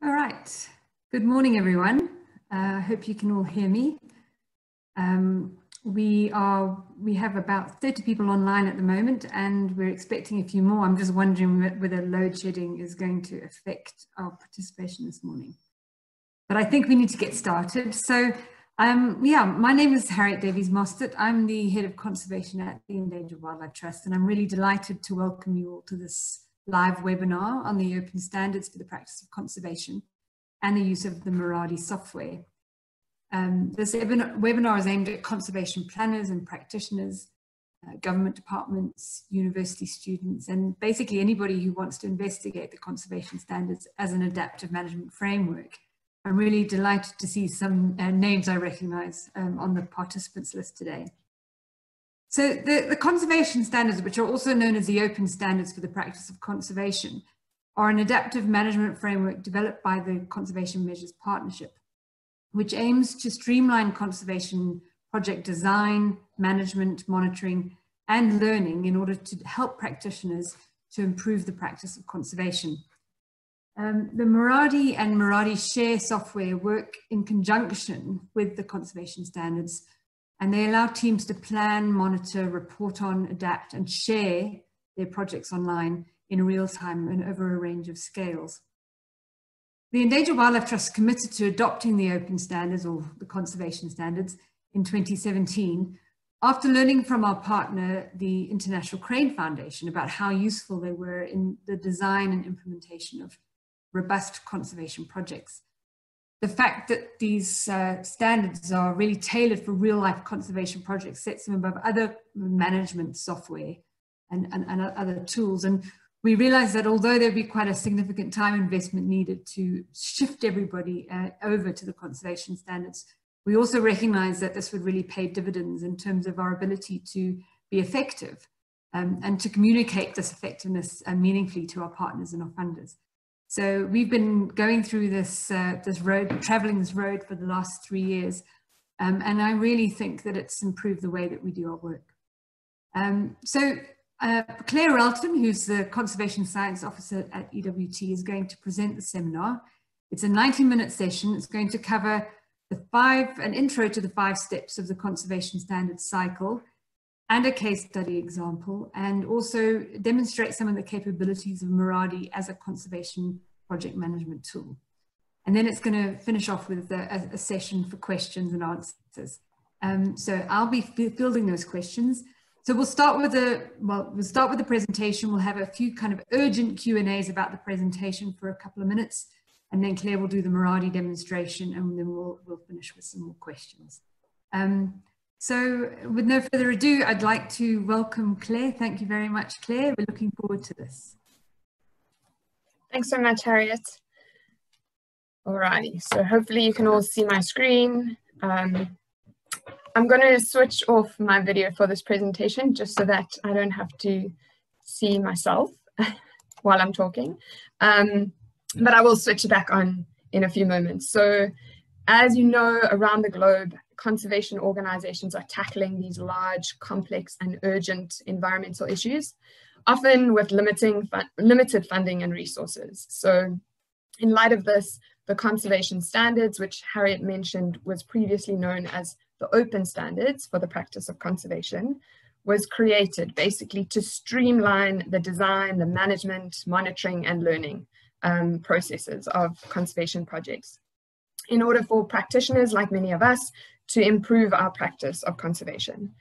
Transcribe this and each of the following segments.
All right. Good morning, everyone. I hope you can all hear me. We have about 30 people online at the moment, and we're expecting a few more. I'm just wondering whether load shedding is going to affect our participation this morning. But I think we need to get started. So, my name is Harriet Davies-Mostert. I'm the head of conservation at the Endangered Wildlife Trust, and I'm really delighted to welcome you all to this live webinar on the open standards for the practice of conservation and the use of the Muradi software. This webinar is aimed at conservation planners and practitioners, government departments, university students, and basically anybody who wants to investigate the conservation standards as an adaptive management framework. I'm really delighted to see some names I recognize on the participants list today. So the conservation standards, which are also known as the open standards for the practice of conservation, are an adaptive management framework developed by the Conservation Measures Partnership, which aims to streamline conservation project design, management, monitoring, and learning in order to help practitioners to improve the practice of conservation. The Muradi and Muradi Share software work in conjunction with the conservation standards, and they allow teams to plan, monitor, report on, adapt, and share their projects online in real time and over a range of scales. The Endangered Wildlife Trust committed to adopting the open standards, or the conservation standards, in 2017, after learning from our partner, the International Crane Foundation, about how useful they were in the design and implementation of robust conservation projects. The fact that these standards are really tailored for real-life conservation projects sets them above other management software and other tools. And we realized that although there'd be quite a significant time investment needed to shift everybody over to the conservation standards, we also recognize that this would really pay dividends in terms of our ability to be effective and to communicate this effectiveness meaningfully to our partners and our funders. So we've been going through traveling this road for the last 3 years, and I really think that it's improved the way that we do our work. Claire Relton, who's the Conservation Science Officer at EWT, is going to present the seminar. It's a 90-minute session. It's going to cover an intro to the 5 steps of the conservation standards cycle and a case study example, and also demonstrate some of the capabilities of Muradi as a conservation project management tool. And then it's going to finish off with a session for questions and answers. So I'll be fielding those questions. So we'll start with the presentation. We'll have a few kind of urgent Q&As about the presentation for a couple of minutes, and then Claire will do the Muradi demonstration, and then we'll finish with some more questions. So with no further ado, I'd like to welcome Claire. Thank you very much, Claire. We're looking forward to this. Thanks so much, Harriet. Alrighty, so hopefully you can all see my screen. I'm going to switch off my video for this presentation just so that I don't have to see myself while I'm talking. But I will switch it back on in a few moments. So as you know, around the globe, conservation organizations are tackling these large, complex, and urgent environmental issues, often with limited funding and resources. So in light of this, the conservation standards, which Harriet mentioned was previously known as the open standards for the practice of conservation, was created basically to streamline the design, the management, monitoring, and learning processes of conservation projects, in order for practitioners like many of us to improve our practice of conservation.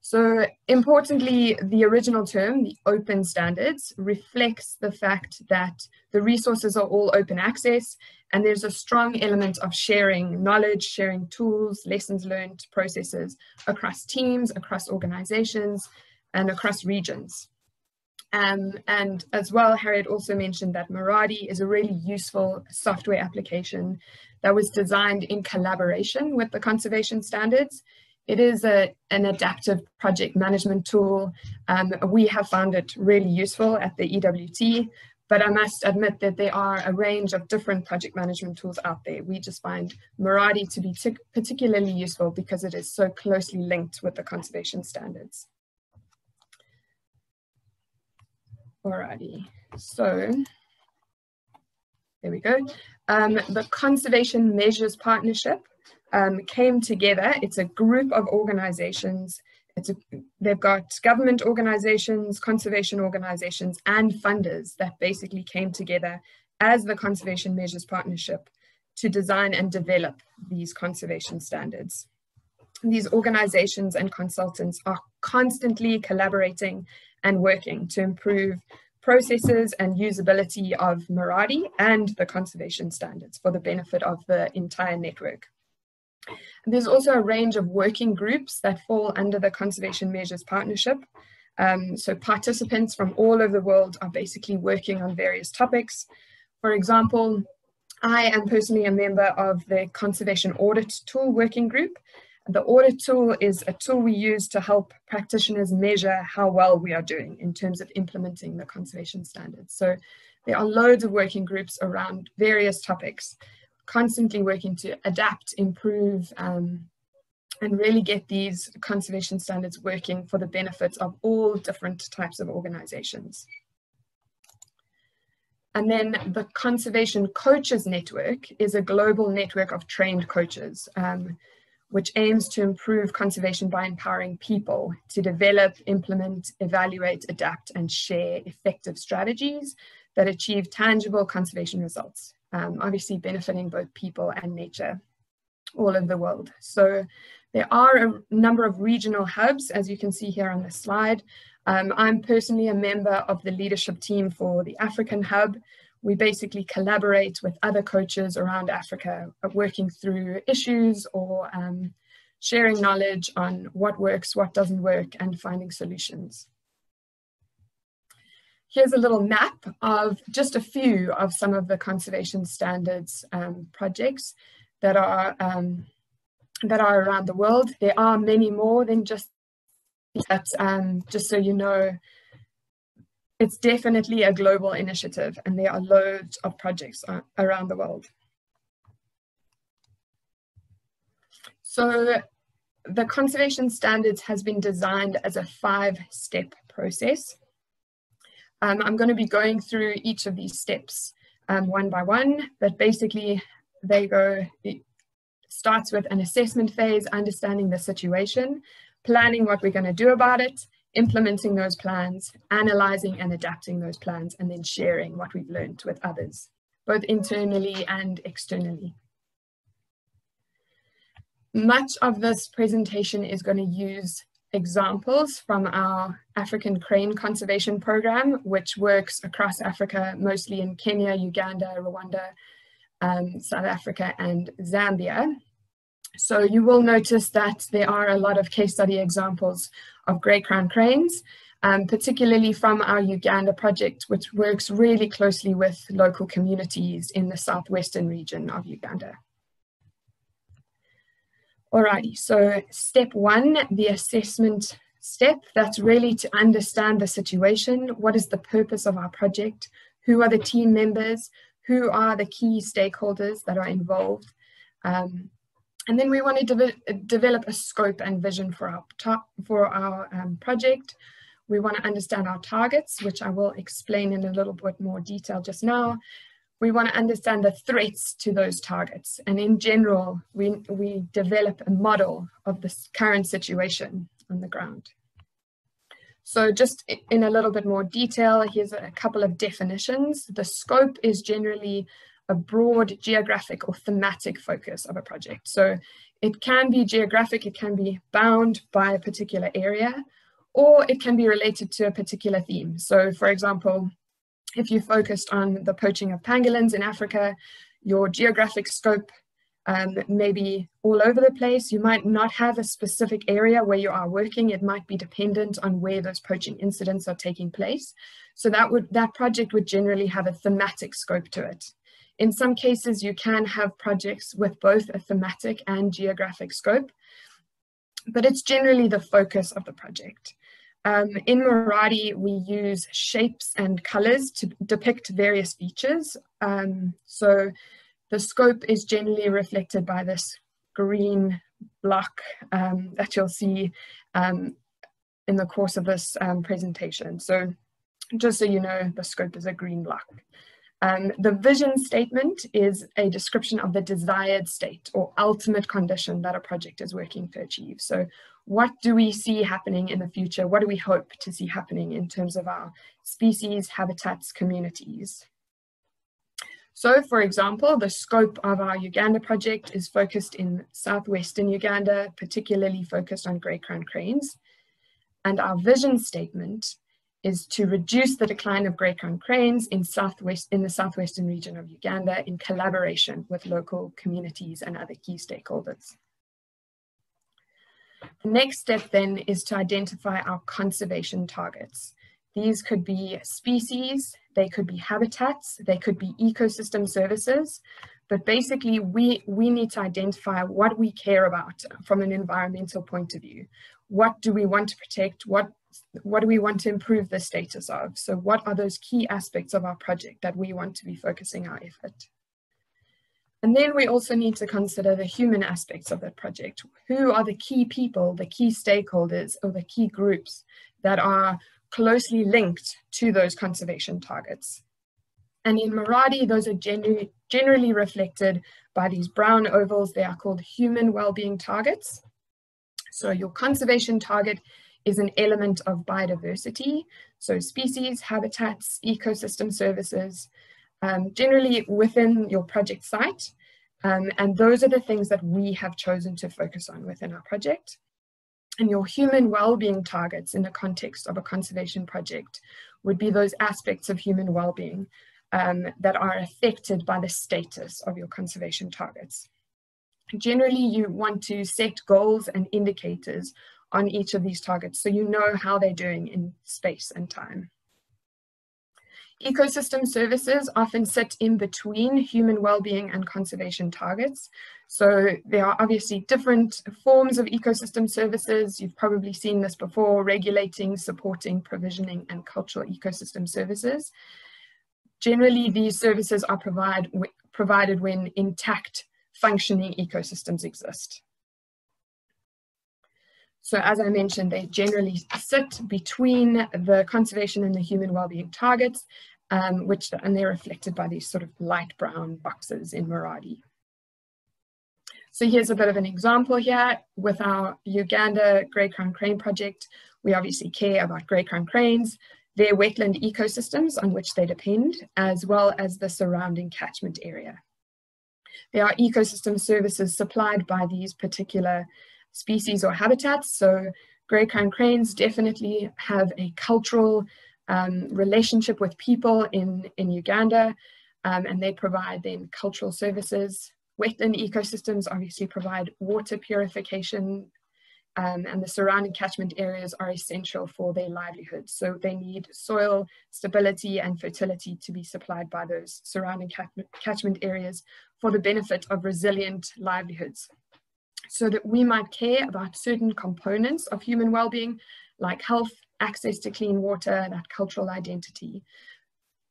So importantly, the original term, the open standards, reflects the fact that the resources are all open access, and there's a strong element of sharing knowledge, sharing tools, lessons learned, processes across teams, across organizations, and across regions. And as well, Harriet also mentioned that Muradi is a really useful software application that was designed in collaboration with the conservation standards. It is an adaptive project management tool. We have found it really useful at the EWT, but I must admit that there are a range of different project management tools out there. We just find Muradi to be particularly useful because it is so closely linked with the conservation standards. Alrighty, so there we go. The Conservation Measures Partnership came together. It's a group of organizations. They've got government organizations, conservation organizations, and funders that basically came together as the Conservation Measures Partnership to design and develop these conservation standards. These organizations and consultants are constantly collaborating and working to improve processes and usability of Miradi and the conservation standards for the benefit of the entire network. There's also a range of working groups that fall under the Conservation Measures Partnership. So participants from all over the world are basically working on various topics. For example, I am personally a member of the Conservation Audit Tool Working Group. The audit tool is a tool we use to help practitioners measure how well we are doing in terms of implementing the conservation standards. So there are loads of working groups around various topics, constantly working to adapt, improve, and really get these conservation standards working for the benefit of all different types of organizations. And then the Conservation Coaches Network is a global network of trained coaches, which aims to improve conservation by empowering people to develop, implement, evaluate, adapt, and share effective strategies that achieve tangible conservation results, obviously benefiting both people and nature all over the world. So there are a number of regional hubs, as you can see here on the slide. I'm personally a member of the leadership team for the African Hub. We basically collaborate with other coaches around Africa, working through issues or sharing knowledge on what works, what doesn't work, and finding solutions. Here's a little map of just a few of some of the conservation standards projects that are around the world. There are many more than just that. Just so you know, it's definitely a global initiative, and there are loads of projects around the world. So the conservation standards has been designed as a 5-step process. I'm going to be going through each of these steps one by one, but basically it starts with an assessment phase, understanding the situation, planning what we're going to do about it, implementing those plans, analyzing and adapting those plans, and then sharing what we've learned with others, both internally and externally. Much of this presentation is going to use examples from our African crane conservation program, which works across Africa, mostly in Kenya, Uganda, Rwanda, South Africa, and Zambia. So you will notice that there are a lot of case study examples of grey crown cranes, particularly from our Uganda project, which works really closely with local communities in the southwestern region of Uganda. Alrighty, so step one, the assessment step, that's really to understand the situation. What is the purpose of our project? Who are the team members? Who are the key stakeholders that are involved? And then we want to develop a scope and vision for our project. We want to understand our targets, which I will explain in a little bit more detail just now. We want to understand the threats to those targets. And in general, we develop a model of this current situation on the ground. So just in a little bit more detail, here's a couple of definitions. The scope is generally a broad geographic or thematic focus of a project. So it can be geographic, it can be bound by a particular area, or it can be related to a particular theme. So for example, if you focused on the poaching of pangolins in Africa, your geographic scope may be all over the place. You might not have a specific area where you are working. It might be dependent on where those poaching incidents are taking place. So that project would generally have a thematic scope to it. In some cases, you can have projects with both a thematic and geographic scope, but it's generally the focus of the project. In Miradi, we use shapes and colors to depict various features. So the scope is generally reflected by this green block that you'll see in the course of this presentation. So just so you know, the scope is a green block. The vision statement is a description of the desired state or ultimate condition that a project is working to achieve. So what do we see happening in the future? What do we hope to see happening in terms of our species, habitats, communities? So, for example, the scope of our Uganda project is focused in southwestern Uganda, particularly focused on grey crowned cranes. And our vision statement is to reduce the decline of grey crowned cranes in the southwestern region of Uganda in collaboration with local communities and other key stakeholders. The next step then is to identify our conservation targets. These could be species, they could be habitats, they could be ecosystem services, but basically we need to identify what we care about from an environmental point of view. What do we want to protect? What do we want to improve the status of? So what are those key aspects of our project that we want to be focusing our effort? And then we also need to consider the human aspects of that project. Who are the key people, the key stakeholders, or the key groups that are closely linked to those conservation targets? And in Maradi, those are generally reflected by these brown ovals. They are called human well-being targets. So your conservation target is an element of biodiversity, so species, habitats, ecosystem services, generally within your project site. And those are the things that we have chosen to focus on within our project. And your human well-being targets in the context of a conservation project would be those aspects of human well-being that are affected by the status of your conservation targets. Generally, you want to set goals and indicators on each of these targets so you know how they're doing in space and time. Ecosystem services often sit in between human well-being and conservation targets. So there are obviously different forms of ecosystem services. You've probably seen this before: regulating, supporting, provisioning, and cultural ecosystem services. Generally, these services are provided when intact, functioning ecosystems exist. So as I mentioned, they generally sit between the conservation and the human well-being targets, and they're reflected by these sort of light brown boxes in Maradi. So here's a bit of an example here with our Uganda grey crowned crane project. We obviously care about grey crowned cranes, their wetland ecosystems on which they depend, as well as the surrounding catchment area. There are ecosystem services supplied by these particular species or habitats. So grey crowned cranes definitely have a cultural relationship with people in Uganda, and they provide then cultural services. Wetland ecosystems obviously provide water purification, and the surrounding catchment areas are essential for their livelihoods. So they need soil stability and fertility to be supplied by those surrounding catchment areas for the benefit of resilient livelihoods. So that we might care about certain components of human well-being, like health, access to clean water, that cultural identity.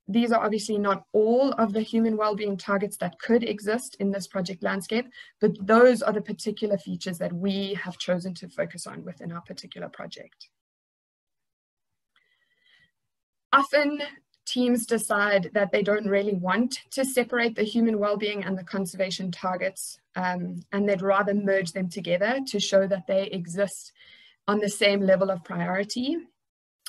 These are obviously not all of the human well-being targets that could exist in this project landscape, but those are the particular features that we have chosen to focus on within our particular project. Often, teams decide that they don't really want to separate the human well-being and the conservation targets, and they'd rather merge them together to show that they exist on the same level of priority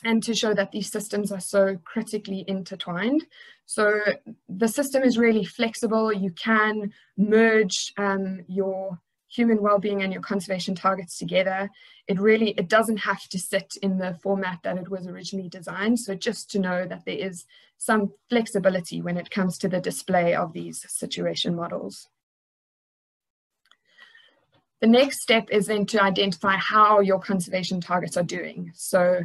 and to show that these systems are so critically intertwined. So the system is really flexible. You can merge your human well-being and your conservation targets together. It doesn't have to sit in the format that it was originally designed. So just to know that there is some flexibility when it comes to the display of these situation models. The next step is then to identify how your conservation targets are doing. So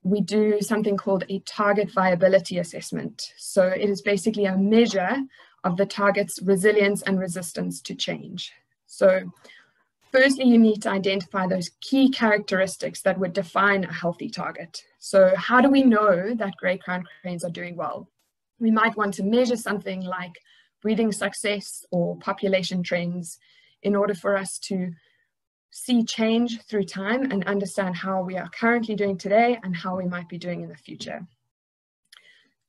we do something called a target viability assessment. So it is basically a measure of the target's resilience and resistance to change. So firstly, you need to identify those key characteristics that would define a healthy target. So how do we know that grey crowned cranes are doing well? We might want to measure something like breeding success or population trends in order for us to see change through time and understand how we are currently doing today and how we might be doing in the future.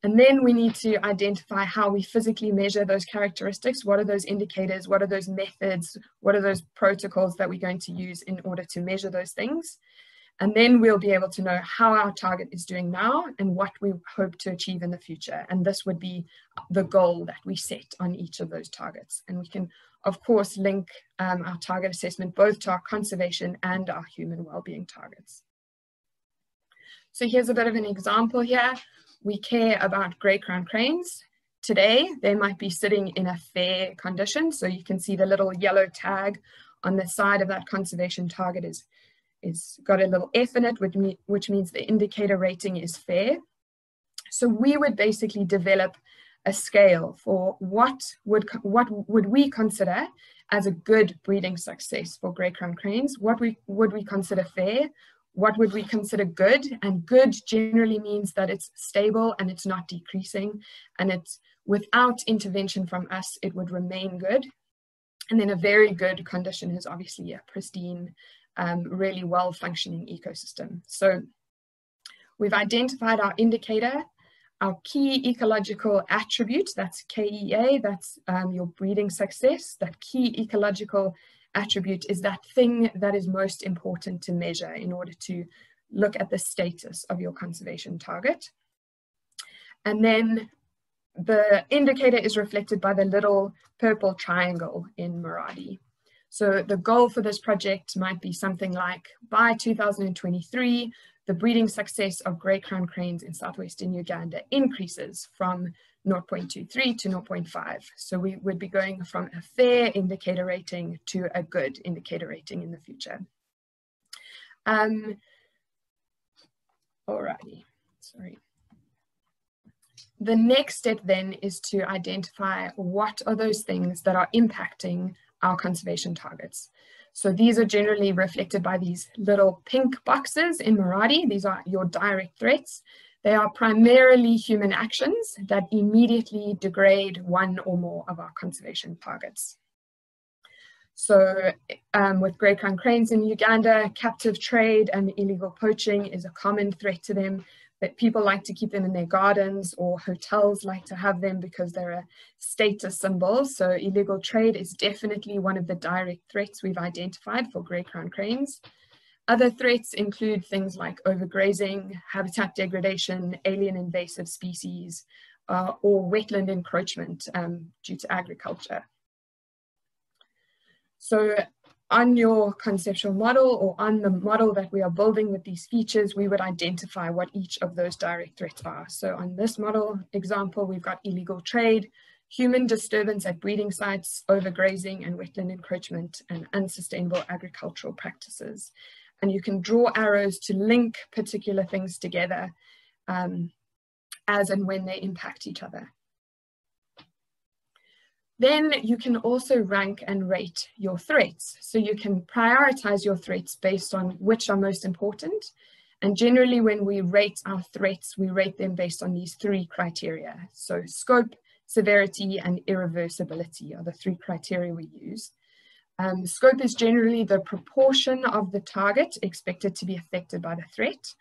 And then we need to identify how we physically measure those characteristics. What are those indicators? What are those methods? What are those protocols that we're going to use in order to measure those things? And then we'll be able to know how our target is doing now and what we hope to achieve in the future. And this would be the goal that we set on each of those targets. And we can, of course, link our target assessment both to our conservation and our human well-being targets. So here's a bit of an example here. We care about grey-crowned cranes. Today, they might be sitting in a fair condition. So you can see the little yellow tag on the side of that conservation target is got a little F in it, which means the indicator rating is fair. So we would basically develop a scale for what would we consider as a good breeding success for grey-crowned cranes. What would we consider fair? What would we consider good? And good generally means that it's stable and it's not decreasing, and it's without intervention from us, it would remain good. And then a very good condition is obviously a pristine, really well-functioning ecosystem. So we've identified our indicator, our key ecological attribute, that's KEA, that's your breeding success. That key ecological attribute is that thing that is most important to measure in order to look at the status of your conservation target. And then the indicator is reflected by the little purple triangle in Muradi. So the goal for this project might be something like, by 2023, the breeding success of grey-crowned cranes in southwestern Uganda increases from 0.23 to 0.5. So we would be going from a fair indicator rating to a good indicator rating in the future. Alrighty, sorry. The next step then is to identify what are those things that are impacting our conservation targets. So these are generally reflected by these little pink boxes in Muradi. These are your direct threats. They are primarily human actions that immediately degrade one or more of our conservation targets. So with grey-crowned cranes in Uganda, captive trade and illegal poaching is a common threat to them. But people like to keep them in their gardens, or hotels like to have them because they're a status symbol. So illegal trade is definitely one of the direct threats we've identified for grey-crowned cranes. Other threats include things like overgrazing, habitat degradation, alien invasive species, or wetland encroachment due to agriculture. So on your conceptual model, or on the model that we are building with these features, we would identify what each of those direct threats are. So on this model example, we've got illegal trade, human disturbance at breeding sites, overgrazing and wetland encroachment, and unsustainable agricultural practices. And you can draw arrows to link particular things together as and when they impact each other. Then you can also rank and rate your threats. So you can prioritize your threats based on which are most important. And generally when we rate our threats, we rate them based on these three criteria. So scope, severity, and irreversibility are the three criteria we use. Scope is generally the proportion of the target expected to be affected by the threat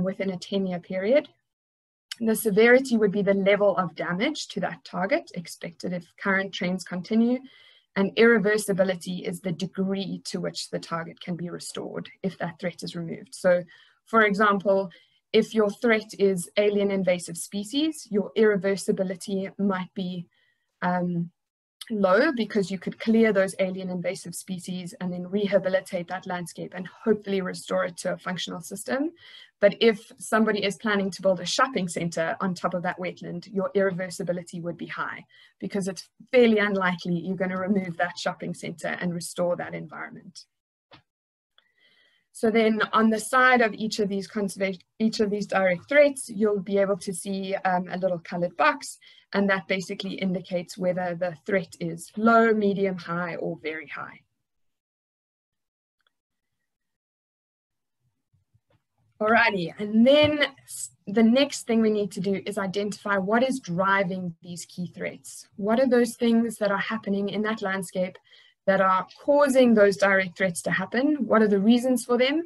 within a 10-year period. The severity would be the level of damage to that target expected if current trends continue, and irreversibility is the degree to which the target can be restored if that threat is removed. So, for example, if your threat is alien invasive species, your irreversibility might be low because you could clear those alien invasive species and then rehabilitate that landscape and hopefully restore it to a functional system. But if somebody is planning to build a shopping center on top of that wetland, your irreversibility would be high because it's fairly unlikely you're going to remove that shopping center and restore that environment. So then on the side of each of these direct threats, you'll be able to see a little colored box, and that basically indicates whether the threat is low, medium, high, or very high. Alrighty, and then the next thing we need to do is identify what is driving these key threats. What are those things that are happening in that landscape that are causing those direct threats to happen? What are the reasons for them?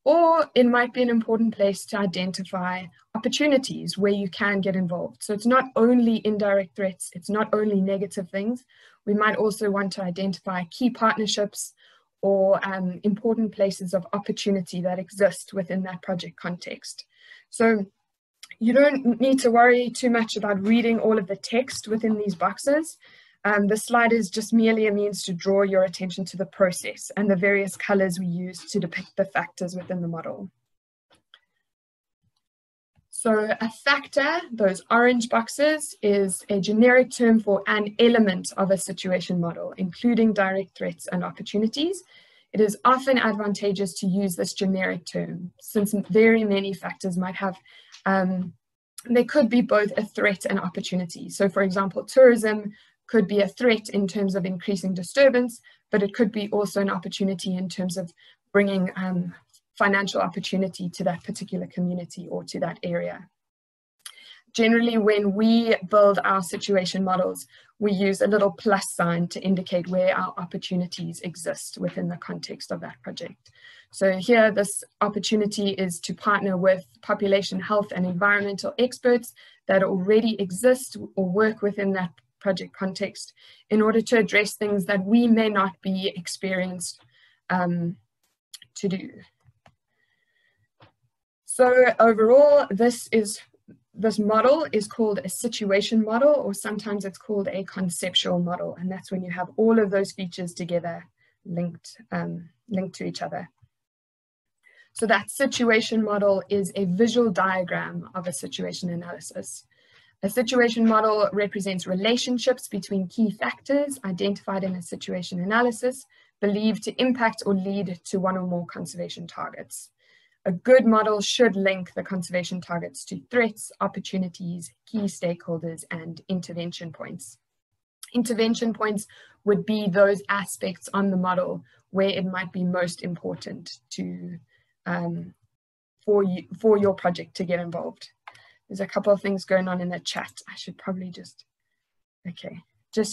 Or it might be an important place to identify opportunities where you can get involved. So it's not only indirect threats, it's not only negative things. We might also want to identify key partnerships or important places of opportunity that exist within that project context. So you don't need to worry too much about reading all of the text within these boxes. The slide is just merely a means to draw your attention to the process and the various colors we use to depict the factors within the model. So a factor, those orange boxes, is a generic term for an element of a situation model, including direct threats and opportunities. It is often advantageous to use this generic term, since very many factors might have, they could be both a threat and opportunity. So for example, tourism could be a threat in terms of increasing disturbance, but it could be also an opportunity in terms of bringing financial opportunity to that particular community or to that area. Generally, when we build our situation models, we use a little plus sign to indicate where our opportunities exist within the context of that project. So here, this opportunity is to partner with population health and environmental experts that already exist or work within that project context in order to address things that we may not be experienced to do. So overall, this model is called a situation model, or sometimes it's called a conceptual model, and that's when you have all of those features together linked to each other. So that situation model is a visual diagram of a situation analysis. A situation model represents relationships between key factors identified in a situation analysis, believed to impact or lead to one or more conservation targets. A good model should link the conservation targets to threats, opportunities, key stakeholders, and intervention points. Intervention points would be those aspects on the model where it might be most important to, for your project to get involved. There's a couple of things going on in the chat. I should probably just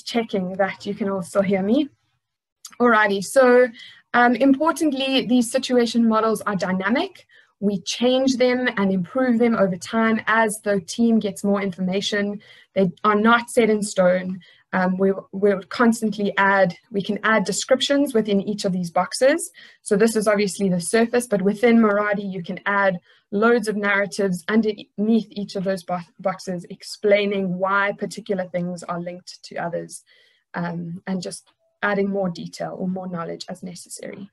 checking that you can all still hear me. Alrighty, so importantly, these situation models are dynamic. We change them and improve them over time as the team gets more information. They are not set in stone. We'll constantly we can add descriptions within each of these boxes. So this is obviously the surface, but within Marathi, you can add loads of narratives underneath each of those boxes explaining why particular things are linked to others, and just adding more detail or more knowledge as necessary.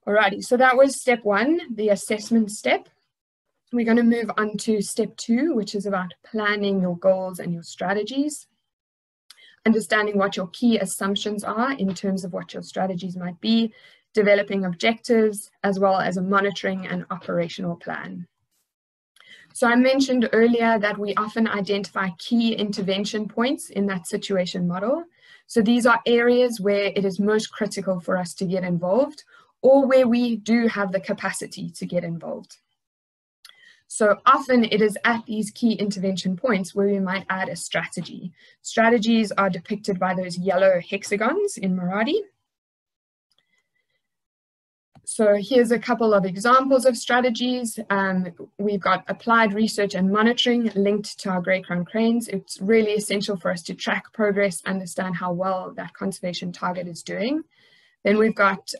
Alrighty, so that was step one, the assessment step. We're going to move on to step two, which is about planning your goals and your strategies. Understanding what your key assumptions are in terms of what your strategies might be, developing objectives, as well as a monitoring and operational plan. So I mentioned earlier that we often identify key intervention points in that situation model. So these are areas where it is most critical for us to get involved, or where we do have the capacity to get involved. So often it is at these key intervention points where we might add a strategy. Strategies are depicted by those yellow hexagons in Marathi. So here's a couple of examples of strategies. We've got applied research and monitoring linked to our grey crown cranes. It's really essential for us to track progress, understand how well that conservation target is doing. Then we've got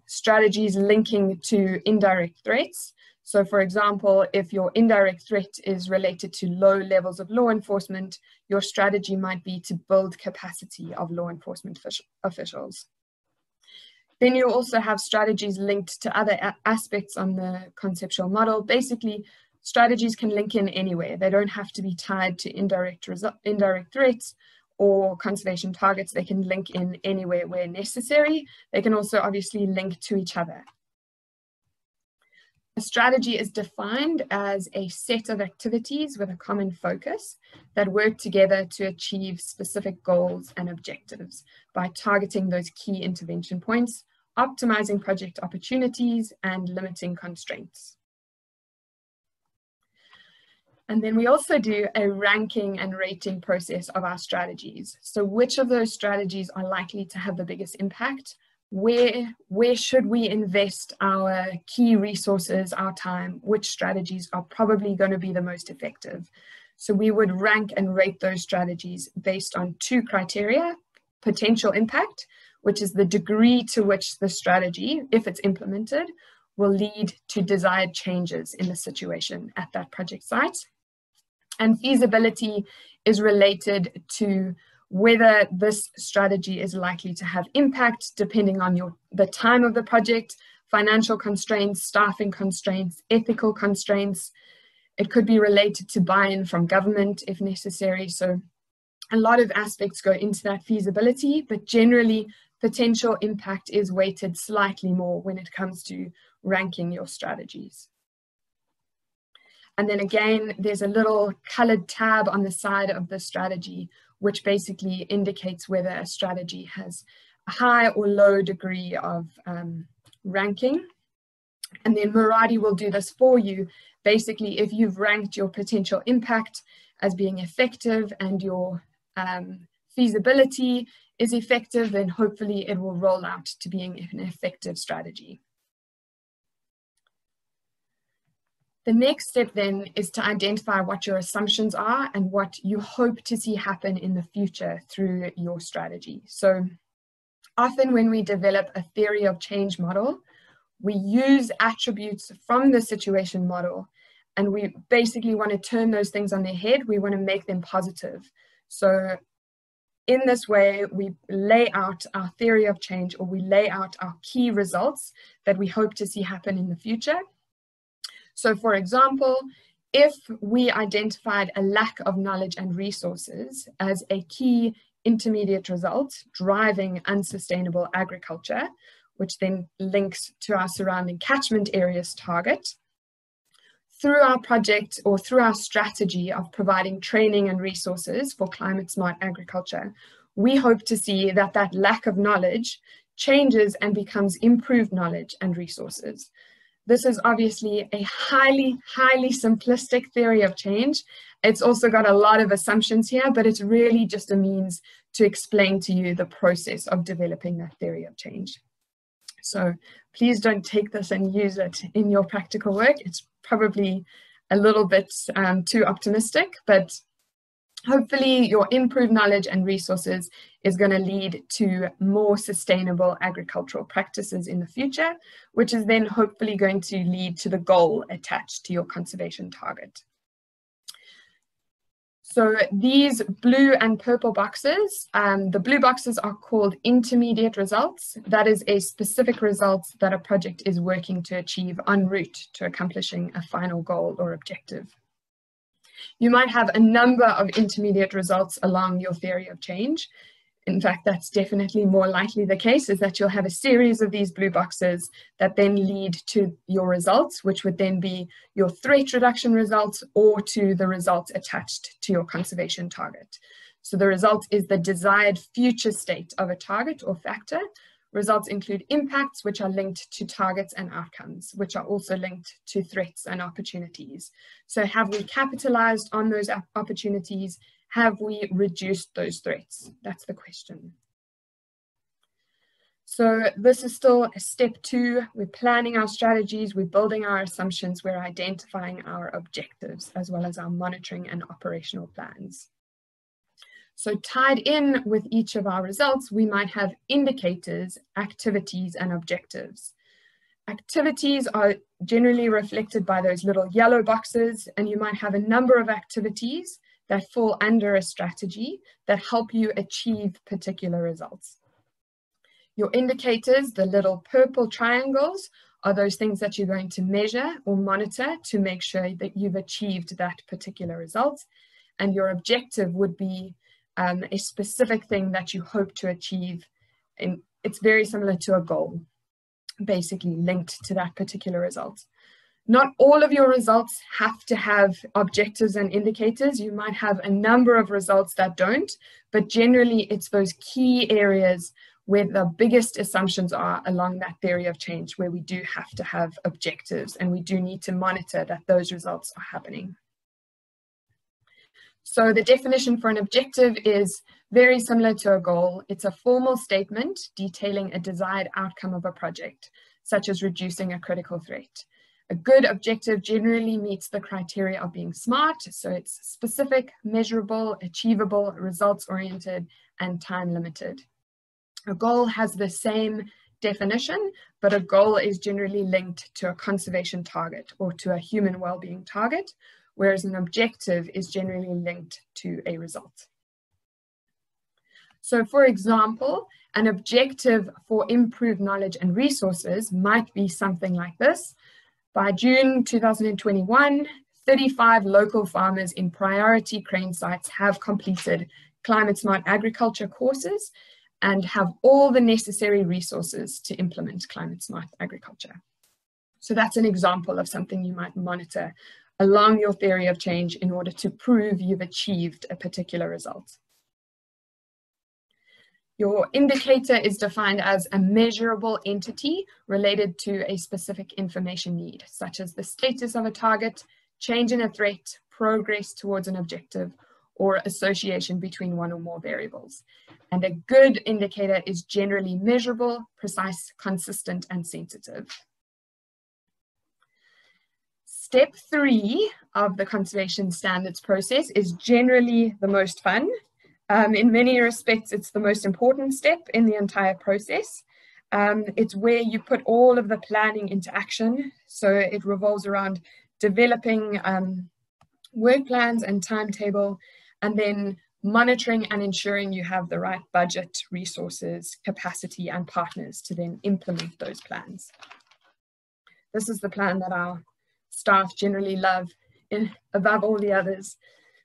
strategies linking to indirect threats. So for example, if your indirect threat is related to low levels of law enforcement, your strategy might be to build capacity of law enforcement officials. Then you also have strategies linked to other aspects on the conceptual model. Basically, strategies can link in anywhere. They don't have to be tied to indirect threats or conservation targets. They can link in anywhere where necessary. They can also obviously link to each other. A strategy is defined as a set of activities with a common focus that work together to achieve specific goals and objectives by targeting those key intervention points, optimizing project opportunities, and limiting constraints. And then we also do a ranking and rating process of our strategies. So which of those strategies are likely to have the biggest impact? Where should we invest our key resources, our time? Which strategies are probably going to be the most effective? So we would rank and rate those strategies based on two criteria: potential impact, which is the degree to which the strategy, if it's implemented, will lead to desired changes in the situation at that project site. And feasibility is related to whether this strategy is likely to have impact depending on the time of the project, financial constraints, staffing constraints, ethical constraints. It could be related to buy-in from government if necessary. So a lot of aspects go into that feasibility, but generally potential impact is weighted slightly more when it comes to ranking your strategies. And then again, there's a little colored tab on the side of the strategy, which basically indicates whether a strategy has a high or low degree of ranking. And then Muradi will do this for you. Basically, if you've ranked your potential impact as being effective and your feasibility is effective, then hopefully it will roll out to being an effective strategy. The next step then is to identify what your assumptions are and what you hope to see happen in the future through your strategy. So often when we develop a theory of change model, we use attributes from the situation model, and we basically want to turn those things on their head. We want to make them positive. So in this way, we lay out our theory of change, or we lay out our key results that we hope to see happen in the future. So for example, if we identified a lack of knowledge and resources as a key intermediate result driving unsustainable agriculture, which then links to our surrounding catchment areas target, through our project or through our strategy of providing training and resources for climate smart agriculture, we hope to see that that lack of knowledge changes and becomes improved knowledge and resources. This is obviously a highly simplistic theory of change. It's also got a lot of assumptions here, but it's really just a means to explain to you the process of developing that theory of change. So please don't take this and use it in your practical work. It's probably a little bit too optimistic, but hopefully your improved knowledge and resources is going to lead to more sustainable agricultural practices in the future, which is then hopefully going to lead to the goal attached to your conservation target. So these blue and purple boxes, the blue boxes are called intermediate results. That is a specific result that a project is working to achieve en route to accomplishing a final goal or objective. You might have a number of intermediate results along your theory of change. In fact, that's definitely more likely the case, is that you'll have a series of these blue boxes that then lead to your results, which would then be your threat reduction results or to the results attached to your conservation target. So the result is the desired future state of a target or factor. Results include impacts, which are linked to targets, and outcomes, which are also linked to threats and opportunities. So have we capitalized on those opportunities? Have we reduced those threats? That's the question. So this is still step 2. We're planning our strategies, we're building our assumptions, we're identifying our objectives, as well as our monitoring and operational plans. So tied in with each of our results, we might have indicators, activities, and objectives. Activities are generally reflected by those little yellow boxes, and you might have a number of activities that fall under a strategy that help you achieve particular results. Your indicators, the little purple triangles, are those things that you're going to measure or monitor to make sure that you've achieved that particular result. And your objective would be a specific thing that you hope to achieve. And it's very similar to a goal, basically linked to that particular result. Not all of your results have to have objectives and indicators. You might have a number of results that don't, but generally it's those key areas where the biggest assumptions are along that theory of change, where we do have to have objectives and we do need to monitor that those results are happening. So the definition for an objective is very similar to a goal. It's a formal statement detailing a desired outcome of a project, such as reducing a critical threat. A good objective generally meets the criteria of being SMART, so it's specific, measurable, achievable, results-oriented, and time-limited. A goal has the same definition, but a goal is generally linked to a conservation target or to a human well-being target, whereas an objective is generally linked to a result. So for example, an objective for improved knowledge and resources might be something like this. By June 2021, 35 local farmers in priority crane sites have completed climate smart agriculture courses and have all the necessary resources to implement climate smart agriculture. So that's an example of something you might monitor along your theory of change in order to prove you've achieved a particular result. Your indicator is defined as a measurable entity related to a specific information need, such as the status of a target, change in a threat, progress towards an objective, or association between one or more variables. And a good indicator is generally measurable, precise, consistent, and sensitive. Step 3 of the conservation standards process is generally the most fun. In many respects, it's the most important step in the entire process. It's where you put all of the planning into action. So it revolves around developing work plans and timetable, and then monitoring and ensuring you have the right budget, resources, capacity, and partners to then implement those plans. This is the plan that our staff generally love above all the others.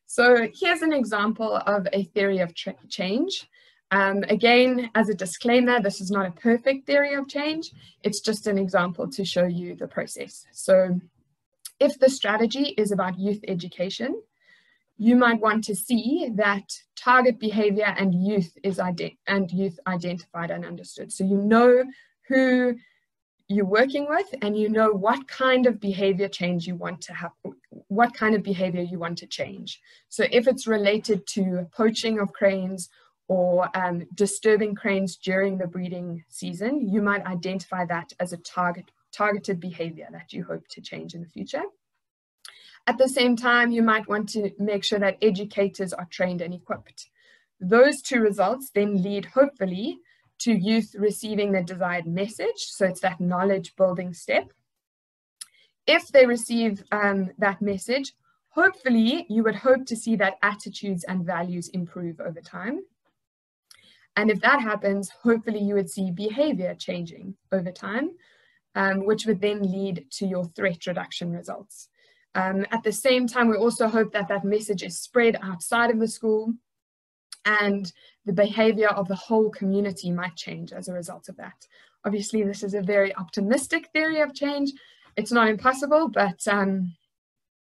So here's an example of a theory of change. Again, as a disclaimer, this is not a perfect theory of change. It's just an example to show you the process. So if the strategy is about youth education, you might want to see that target behavior and youth identified and understood. So you know who you're working with, and you know what kind of behavior change you want to have, what kind of behavior you want to change. So if it's related to poaching of cranes or disturbing cranes during the breeding season, you might identify that as a targeted behavior that you hope to change in the future. At the same time, you might want to make sure that educators are trained and equipped. Those two results then lead, hopefully, to youth receiving the desired message. So it's that knowledge building step. If they receive that message, hopefully you would hope to see that attitudes and values improve over time. And if that happens, hopefully you would see behavior changing over time, which would then lead to your threat reduction results. At the same time, we also hope that that message is spread outside of the school, and the behavior of the whole community might change as a result of that. Obviously, this is a very optimistic theory of change. It's not impossible, but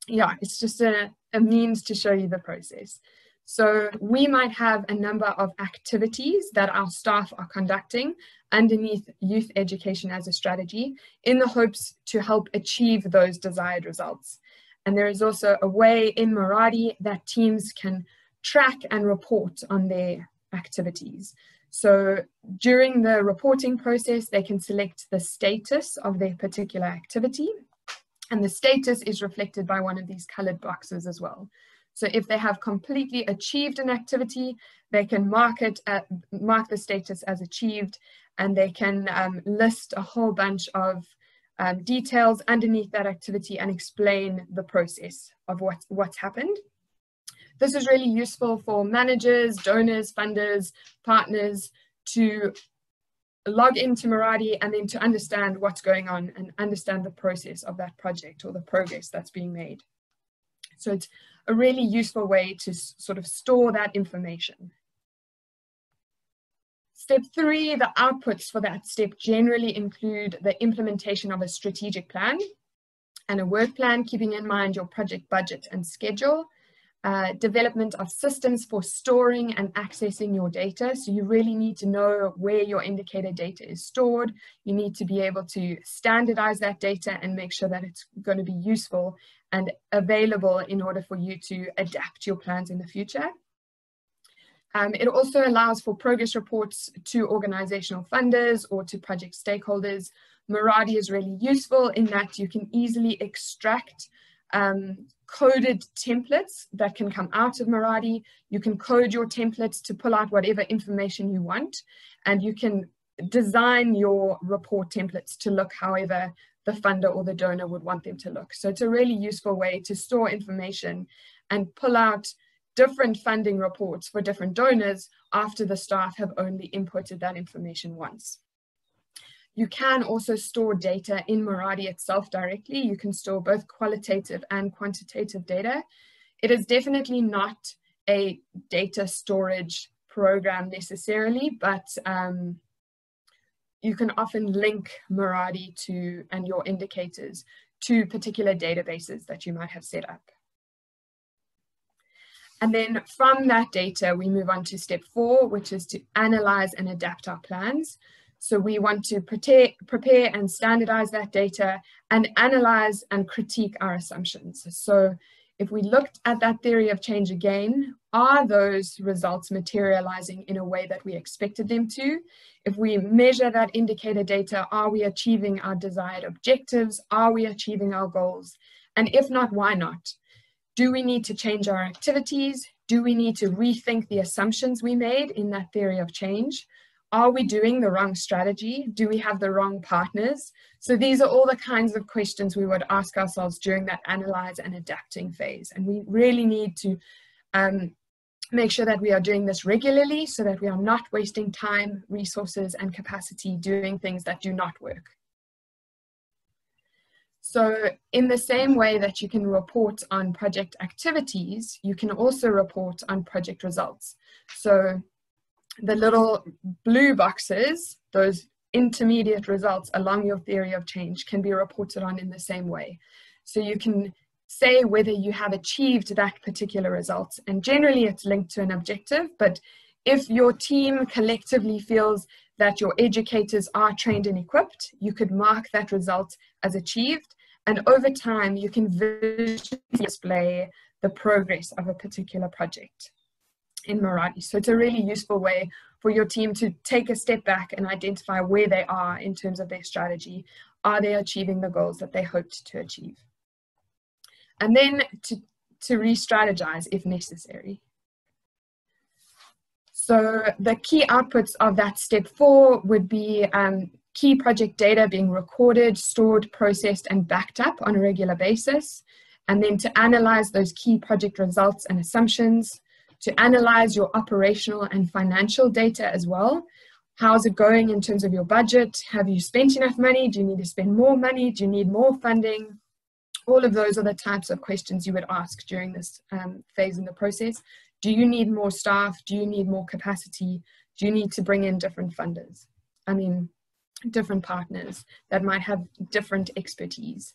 yeah, it's just a means to show you the process. So we might have a number of activities that our staff are conducting underneath youth education as a strategy in the hopes to help achieve those desired results. And there is also a way in Muradi that teams can track and report on their activities. So during the reporting process, they can select the status of their particular activity, and the status is reflected by one of these colored boxes as well. So if they have completely achieved an activity, they can mark the status as achieved, and they can list a whole bunch of details underneath that activity and explain the process of what's happened. This is really useful for managers, donors, funders, partners to log into Muradi and then to understand what's going on and understand the process of that project or the progress that's being made. So it's a really useful way to sort of store that information. Step 3, the outputs for that step generally include the implementation of a strategic plan and a work plan, keeping in mind your project budget and schedule. development of systems for storing and accessing your data. So you really need to know where your indicator data is stored. You need to be able to standardize that data and make sure that it's going to be useful and available in order for you to adapt your plans in the future. It also allows for progress reports to organizational funders or to project stakeholders. Meraki is really useful in that you can easily extract coded templates that can come out of Meraki. You can code your templates to pull out whatever information you want, and you can design your report templates to look however the funder or the donor would want them to look. So it's a really useful way to store information and pull out different funding reports for different donors after the staff have only inputted that information once. You can also store data in Meraki itself directly. You can store both qualitative and quantitative data. It is definitely not a data storage program necessarily, but you can often link Meraki to, and your indicators, to particular databases that you might have set up. And then from that data, we move on to step 4, which is to analyze and adapt our plans. So we want to prepare and standardize that data and analyze and critique our assumptions. So if we looked at that theory of change again, are those results materializing in a way that we expected them to? If we measure that indicator data, are we achieving our desired objectives? Are we achieving our goals? And if not, why not? Do we need to change our activities? Do we need to rethink the assumptions we made in that theory of change? Are we doing the wrong strategy? Do we have the wrong partners? So these are all the kinds of questions we would ask ourselves during that analyze and adapting phase. And we really need to make sure that we are doing this regularly so that we are not wasting time, resources, and capacity doing things that do not work. So in the same way that you can report on project activities, you can also report on project results. So the little blue boxes, those intermediate results along your theory of change, can be reported on in the same way. So you can say whether you have achieved that particular result, and generally it's linked to an objective, but if your team collectively feels that your educators are trained and equipped, you could mark that result as achieved, and over time you can visually display the progress of a particular project in Meraki. So it's a really useful way for your team to take a step back and identify where they are in terms of their strategy. Are they achieving the goals that they hoped to achieve? And then to re-strategize if necessary. So the key outputs of that step 4 would be key project data being recorded, stored, processed, and backed up on a regular basis. And then to analyze those key project results and assumptions, to analyze your operational and financial data as well. How's it going in terms of your budget? Have you spent enough money? Do you need to spend more money? Do you need more funding? All of those are the types of questions you would ask during this phase in the process. Do you need more staff? Do you need more capacity? Do you need to bring in different funders? I mean, different partners that might have different expertise.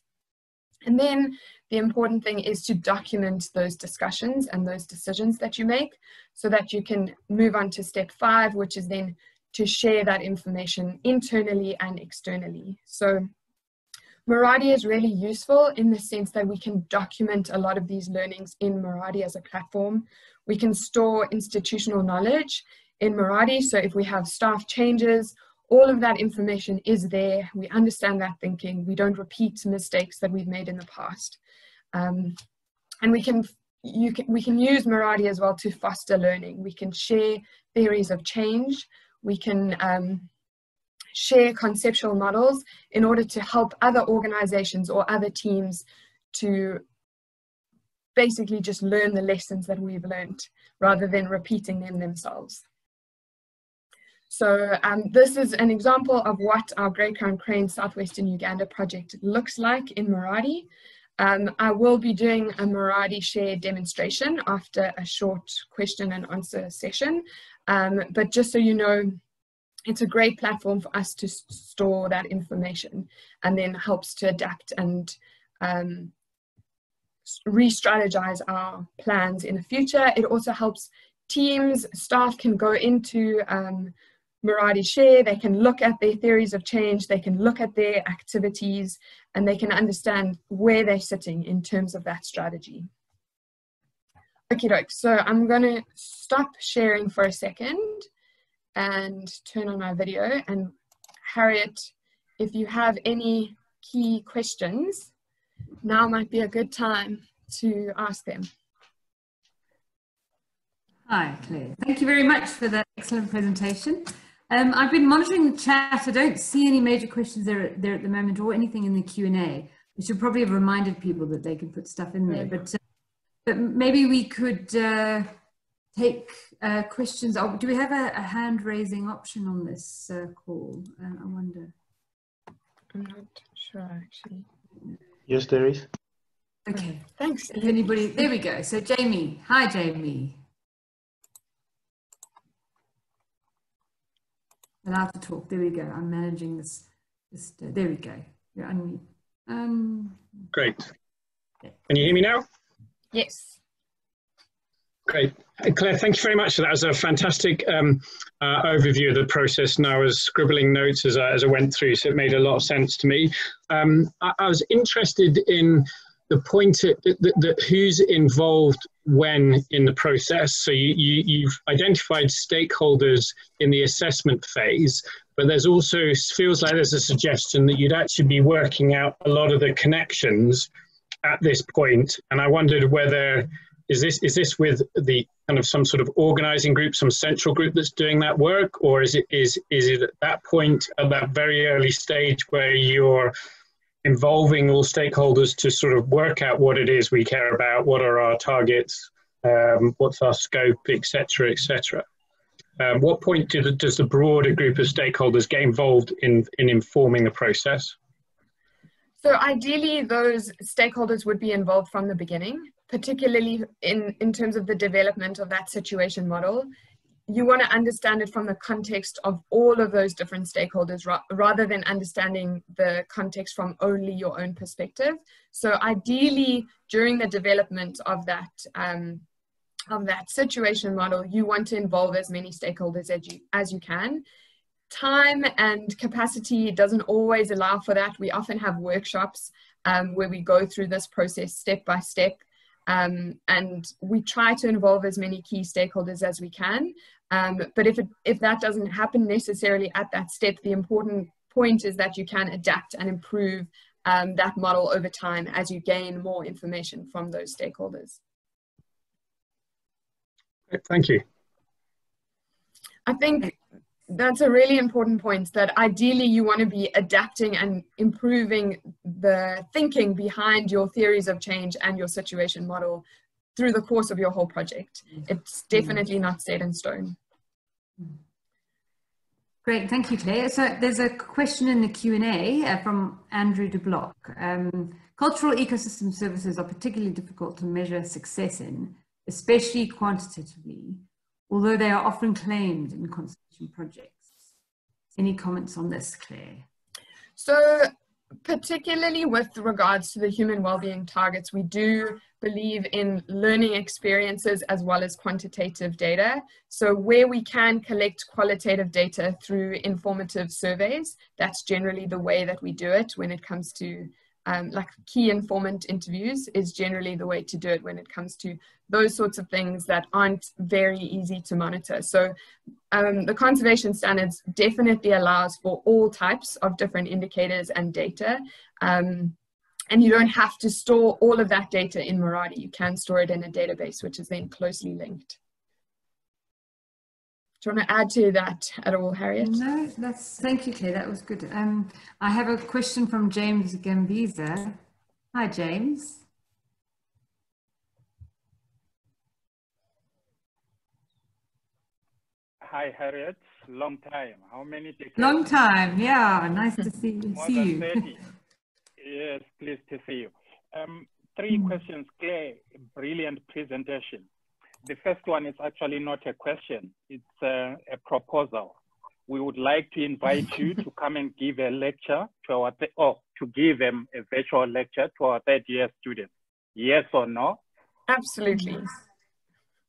And then the important thing is to document those discussions and those decisions that you make so that you can move on to step 5, which is then to share that information internally and externally. So Meraki is really useful in the sense that we can document a lot of these learnings in Meraki as a platform. We can store institutional knowledge in Meraki. So if we have staff changes, all of that information is there. We understand that thinking. We don't repeat mistakes that we've made in the past. And we can use Meraki as well to foster learning. We can share theories of change. We can share conceptual models in order to help other organizations or other teams to basically just learn the lessons that we've learned rather than repeating them themselves. So this is an example of what our Great Crown Crane Southwestern Uganda project looks like in Meraki. I will be doing a Meraki share demonstration after a short question and answer session. But just so you know, it's a great platform for us to store that information and then helps to adapt and re-strategize our plans in the future. It also helps teams, staff can go into Mirati Share, they can look at their theories of change, they can look at their activities, and they can understand where they're sitting in terms of that strategy. Okay, doke. So I'm going to stop sharing for a second and turn on my video. And Harriet, if you have any key questions, now might be a good time to ask them. Hi, Claire. Thank you very much for that excellent presentation. I've been monitoring the chat. I don't see any major questions there at the moment or anything in the Q&A. We should probably have reminded people that they can put stuff in there. But maybe we could take questions. Oh, do we have a hand-raising option on this call? I wonder. I'm not sure, actually. Yes, there is. Okay, thanks. If anybody, there we go. So Jamie, hi Jamie. Allowed to talk. There we go. I'm managing this. There we go. You're unmute. Great. Can you hear me now? Yes. Great. Claire, thank you very much. That was a fantastic overview of the process, and I was scribbling notes as I went through, so it made a lot of sense to me. I was interested in the point that who's involved when in the process. So you've identified stakeholders in the assessment phase, but there's also, feels like there's a suggestion that you'd actually be working out a lot of the connections at this point. And I wondered whether, is this with the kind of some sort of organizing group, some central group that's doing that work, or is it at that point, at that very early stage where you're involving all stakeholders to sort of work out what it is we care about, what are our targets, what's our scope, etc., etc. What point does the broader group of stakeholders get involved in informing the process? So ideally, those stakeholders would be involved from the beginning, particularly in terms of the development of that situation model. You want to understand it from the context of all of those different stakeholders rather than understanding the context from only your own perspective. So ideally, during the development of that situation model, you want to involve as many stakeholders as you can. Time and capacity doesn't always allow for that. We often have workshops where we go through this process step by step. And we try to involve as many key stakeholders as we can. But if that doesn't happen necessarily at that step, the important point is that you can adapt and improve that model over time as you gain more information from those stakeholders. Thank you. I think that's a really important point, that ideally you want to be adapting and improving the thinking behind your theories of change and your situation model through the course of your whole project. It's definitely not set in stone. Great, thank you, Claire. So there's a question in the Q&A from Andrew de Block. Cultural ecosystem services are particularly difficult to measure success in, especially quantitatively, although they are often claimed in conservation projects. Any comments on this, Claire? So particularly with regards to the human wellbeing targets, we do believe in learning experiences as well as quantitative data. So where we can collect qualitative data through informative surveys, that's generally the way that we do it when it comes to like key informant interviews is generally the way to do it when it comes to those sorts of things that aren't very easy to monitor. So the conservation standards definitely allows for all types of different indicators and data. And you don't have to store all of that data in Mirati. You can store it in a database, which is then closely linked. Do you want to add to that at all, Harriet? No, thank you, Claire. That was good. I have a question from James Gambiza. Hi, James. Hi, Harriet. Long time. How many decades? Long time. Yeah, nice to see you. 30. Yes, pleased to see you. Three questions, Claire. Brilliant presentation. The first one is actually not a question, it's a proposal. We would like to invite you to come and give a lecture to our, to give them a virtual lecture to our third-year students. Yes or no? Absolutely.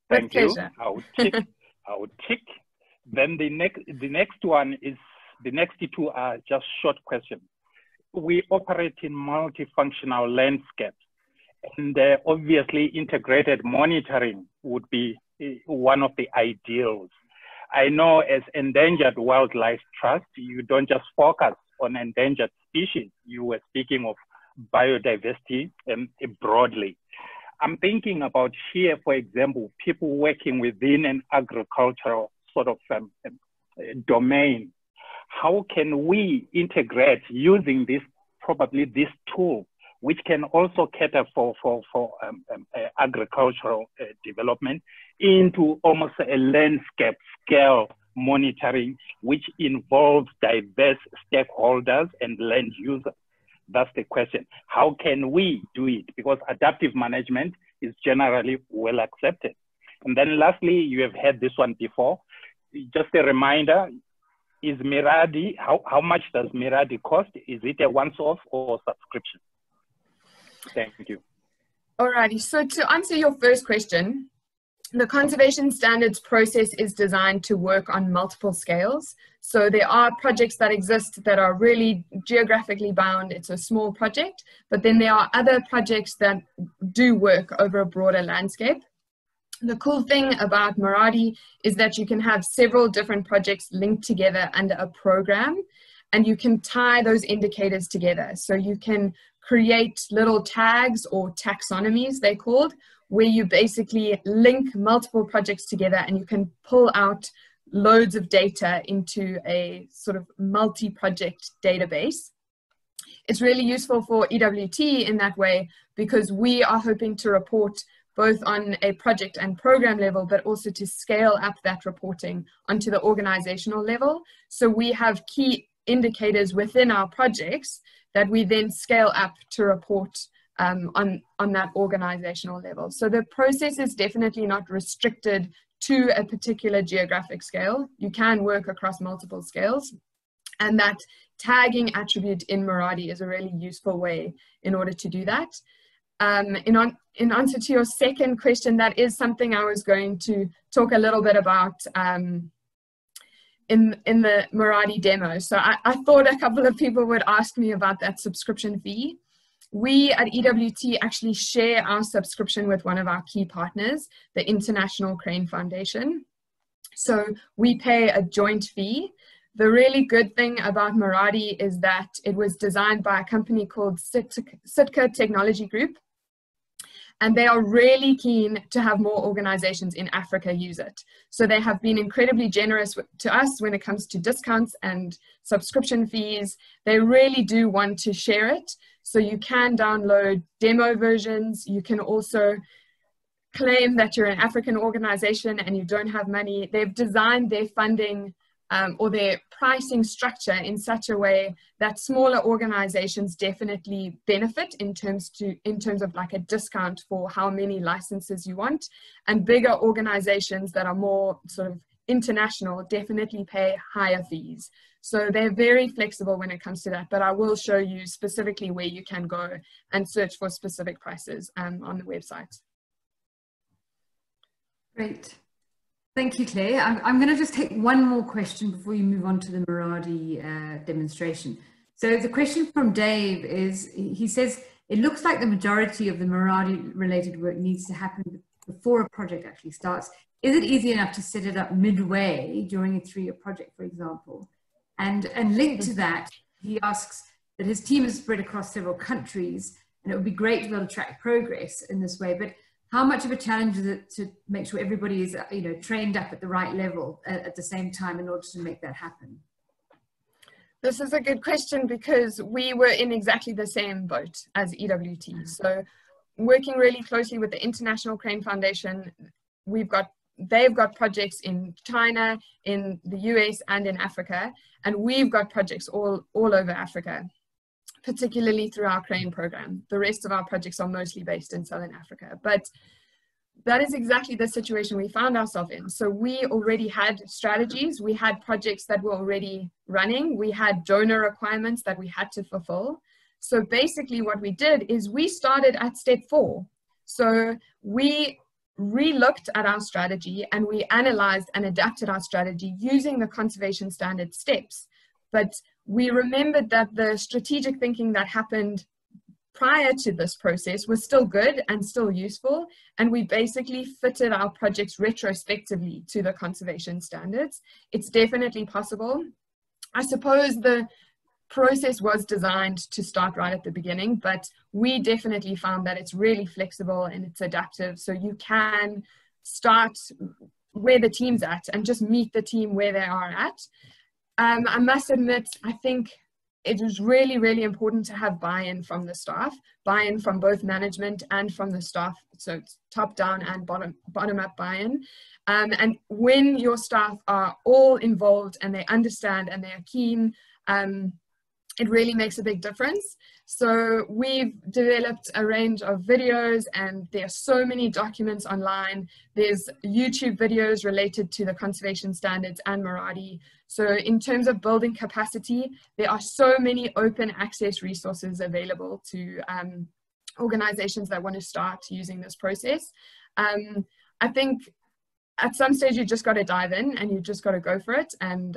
Thank you. Pleasure. I'll tick. Then the next one is, the next two are just short questions. We operate in multifunctional landscapes, and obviously integrated monitoring would be one of the ideals. I know as Endangered Wildlife Trust, you don't just focus on endangered species. You were speaking of biodiversity broadly. I'm thinking about here, for example, people working within an agricultural sort of domain. How can we integrate using this, probably this tool, which can also cater for agricultural development, into almost a landscape scale monitoring, which involves diverse stakeholders and land users? That's the question. How can we do it? Because adaptive management is generally well accepted. And then lastly, you have had this one before. Just a reminder, is Miradi, how much does Miradi cost? Is it a once-off or subscription? Thank you. Alrighty, so to answer your first question, the conservation standards process is designed to work on multiple scales. So there are projects that exist that are really geographically bound. It's a small project, but then there are other projects that do work over a broader landscape. The cool thing about Miradi is that you can have several different projects linked together under a program, and you can tie those indicators together. So you can create little tags, or taxonomies they're called, where you basically link multiple projects together, and you can pull out loads of data into a sort of multi-project database. It's really useful for EWT in that way, because we are hoping to report both on a project and program level, but also to scale up that reporting onto the organizational level. So we have key indicators within our projects that we then scale up to report on that organizational level. So the process is definitely not restricted to a particular geographic scale. You can work across multiple scales, and that tagging attribute in Miradi is a really useful way in order to do that. In answer to your second question, that is something I was going to talk a little bit about in the Miradi demo. So I thought a couple of people would ask me about that subscription fee. We at EWT actually share our subscription with one of our key partners, the International Crane Foundation. So we pay a joint fee. The really good thing about Miradi is that it was designed by a company called Sitka Technology Group, and they are really keen to have more organizations in Africa use it. So they have been incredibly generous to us when it comes to discounts and subscription fees. They really do want to share it. So you can download demo versions. You can also claim that you're an African organization and you don't have money. They've designed their funding or their pricing structure in such a way that smaller organizations definitely benefit in terms of like a discount for how many licenses you want, and bigger organizations that are more sort of international definitely pay higher fees. So they're very flexible when it comes to that, but I will show you specifically where you can go and search for specific prices on the website. Great. Thank you, Claire. I'm going to just take one more question before you move on to the Miradi demonstration. So the question from Dave is, he says, it looks like the majority of the Miradi related work needs to happen before a project actually starts. Is it easy enough to set it up midway during a 3-year project, for example? And linked to that, he asks that his team is spread across several countries, and it would be great to be able to track progress in this way. But how much of a challenge is it to make sure everybody is, trained up at the right level at the same time in order to make that happen? This is a good question, because we were in exactly the same boat as EWT. So working really closely with the International Crane Foundation, they've got projects in China, in the US, and in Africa, and we've got projects all over Africa, particularly through our crane program. The rest of our projects are mostly based in Southern Africa, but that is exactly the situation we found ourselves in. So we already had strategies, we had projects that were already running, we had donor requirements that we had to fulfill. So basically what we did is we started at step 4. So we re-looked at our strategy and we analyzed and adapted our strategy using the conservation standard steps. But we remembered that the strategic thinking that happened prior to this process was still good and still useful, and we basically fitted our projects retrospectively to the conservation standards. It's definitely possible. I suppose the process was designed to start right at the beginning, but we definitely found that it's really flexible and it's adaptive, so you can start where the team's at and just meet the team where they are at. I must admit, I think it is really, really important to have buy-in from the staff, buy-in from both management and from the staff, so it's top-down and bottom-up buy-in. And when your staff are all involved and they understand and they're keen, it really makes a big difference. So we've developed a range of videos, and there are so many documents online. There's YouTube videos related to the conservation standards and Marathi. So in terms of building capacity, there are so many open access resources available to organizations that want to start using this process. I think at some stage you just got to dive in and you just got to go for it and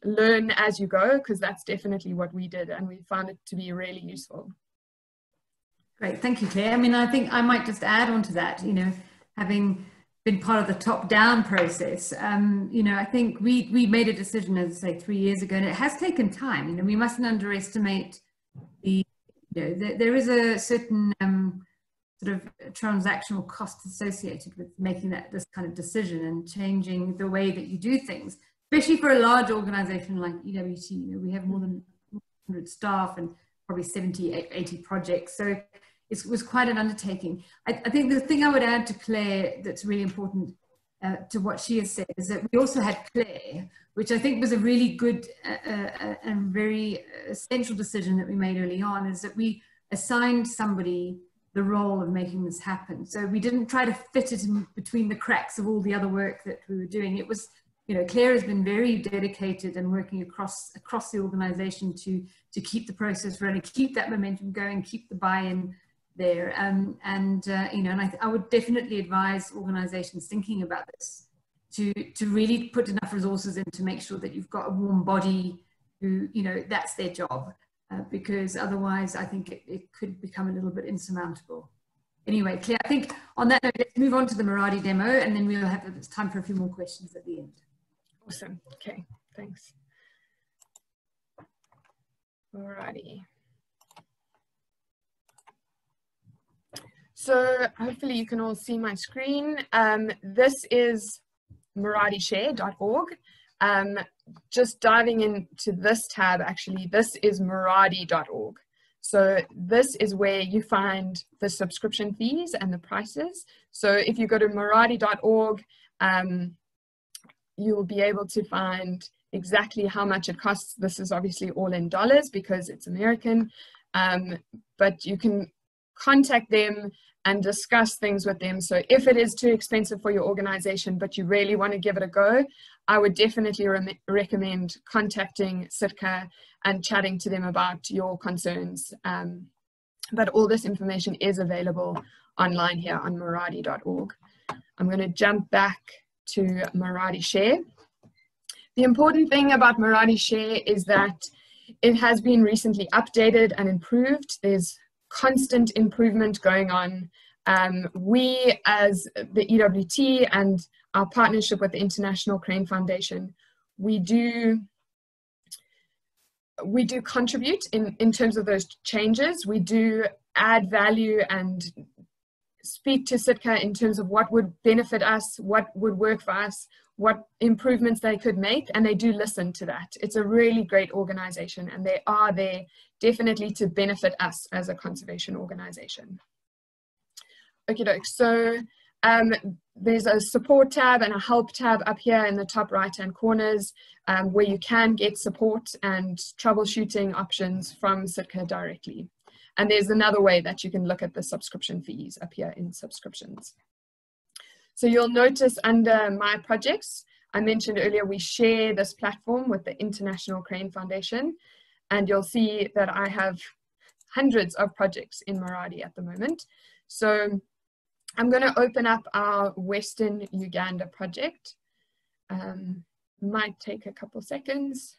learn as you go, because that's definitely what we did and we found it to be really useful. Great, thank you, Claire. I mean, I think I might just add on to that, you know, having been part of the top-down process, you know, I think we made a decision, as I say, 3 years ago, and it has taken time. You know, we mustn't underestimate the, you know, there is a certain sort of transactional cost associated with making this kind of decision and changing the way that you do things, especially for a large organization like EWT. You know, we have more than 100 staff and probably 70, 80 projects. So it was quite an undertaking. I think the thing I would add to Claire that's really important to what she has said is that we also had Claire, which I think was a really good and very essential decision that we made early on, is that we assigned somebody the role of making this happen. So we didn't try to fit it in between the cracks of all the other work that we were doing. It was, you know, Claire has been very dedicated and working across the organization to keep the process running, keep that momentum going, keep the buy-in there. You know, and I would definitely advise organizations thinking about this to really put enough resources in to make sure that you've got a warm body who, you know, that's their job. Because otherwise I think it could become a little bit insurmountable. Anyway, Claire, I think on that note, let's move on to the Marathi demo, and then we'll have time for a few more questions at the end. Awesome, okay, thanks. Alrighty. So hopefully you can all see my screen. This is MarathiShare.org. Just diving into this tab, actually, this is Marathi.org. So this is where you find the subscription fees and the prices. So if you go to Marathi.org, you'll be able to find exactly how much it costs. This is obviously all in dollars because it's American, but you can contact them and discuss things with them. So if it is too expensive for your organization, but you really want to give it a go, I would definitely recommend contacting Sitka and chatting to them about your concerns. But all this information is available online here on Marathi.org. I'm going to jump back to Marathi Share. The important thing about Marathi Share is that it has been recently updated and improved. There's constant improvement going on. We as the EWT and our partnership with the International Crane Foundation, we do contribute in terms of those changes. We do add value and speak to Sitka in terms of what would benefit us, what would work for us, what improvements they could make, and they do listen to that. It's a really great organization, and they are there definitely to benefit us as a conservation organization. Okay, so there's a support tab and a help tab up here in the top right-hand corners where you can get support and troubleshooting options from Sitka directly. And there's another way that you can look at the subscription fees up here in subscriptions. So you'll notice under my projects, I mentioned earlier, we share this platform with the International Crane Foundation, and you'll see that I have hundreds of projects in Marathi at the moment. So I'm going to open up our Western Uganda project. Might take a couple seconds.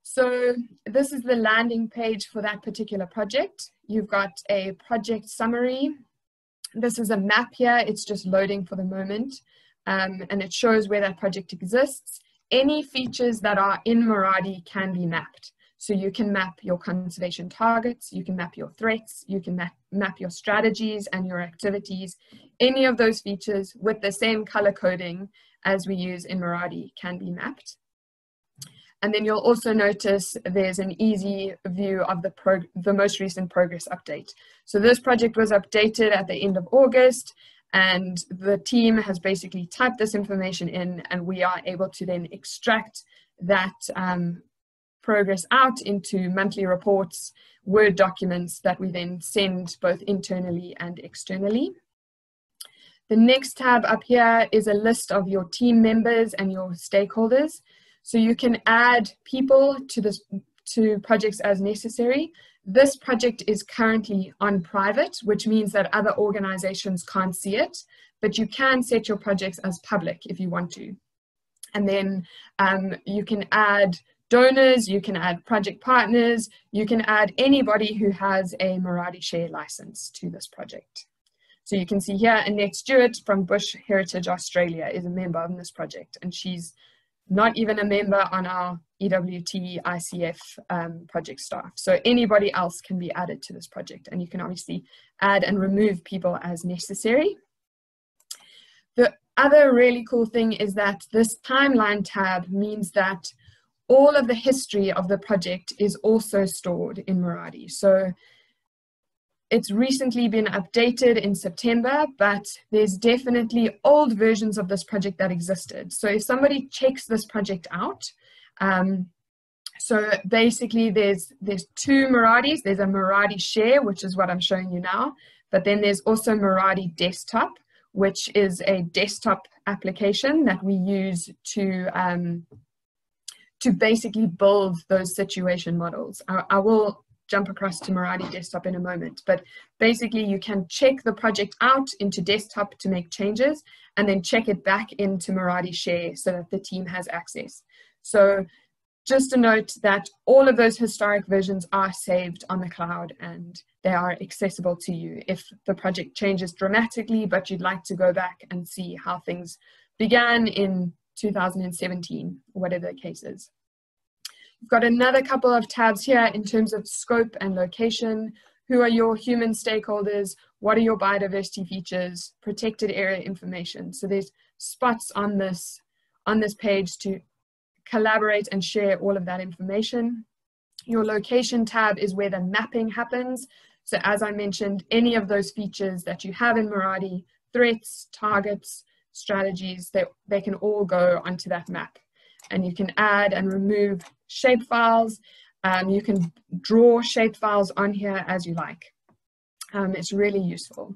So this is the landing page for that particular project. You've got a project summary. This is a map here. It's just loading for the moment. And it shows where that project exists. Any features that are in Muradi can be mapped. So you can map your conservation targets, you can map your threats, you can map your strategies and your activities. Any of those features with the same color coding as we use in Muradi can be mapped. And then you'll also notice there's an easy view of the most recent progress update. So this project was updated at the end of August, and the team has basically typed this information in, and we are able to then extract that progress out into monthly reports, Word documents that we then send both internally and externally. The next tab up here is a list of your team members and your stakeholders. So you can add people to projects as necessary. This project is currently on private, which means that other organizations can't see it, but you can set your projects as public if you want to. And then you can add donors, you can add project partners, you can add anybody who has a Muradi Share license to this project. So you can see here, Annette Stewart from Bush Heritage Australia is a member of this project, and she's not even a member on our EWT ICF project staff. So anybody else can be added to this project, and you can obviously add and remove people as necessary. The other really cool thing is that this timeline tab means that all of the history of the project is also stored in Muradi. So it's recently been updated in September, but there's definitely old versions of this project that existed. So if somebody checks this project out, so basically there's two Muradis. There's a Muradi Share, which is what I'm showing you now, but then there's also Muradi Desktop, which is a desktop application that we use to basically build those situation models. I will jump across to Muradi Desktop in a moment, but basically you can check the project out into desktop to make changes and then check it back into Muradi Share so that the team has access. So just a note that all of those historic versions are saved on the cloud and they are accessible to you if the project changes dramatically, but you'd like to go back and see how things began in 2017, whatever the case is. You've got another couple of tabs here in terms of scope and location. Who are your human stakeholders? What are your biodiversity features? Protected area information. So there's spots on this page to collaborate and share all of that information. Your location tab is where the mapping happens. So as I mentioned, any of those features that you have in Muradi, threats, targets, strategies, they can all go onto that map. And you can add and remove shapefiles. You can draw shapefiles on here as you like. It's really useful.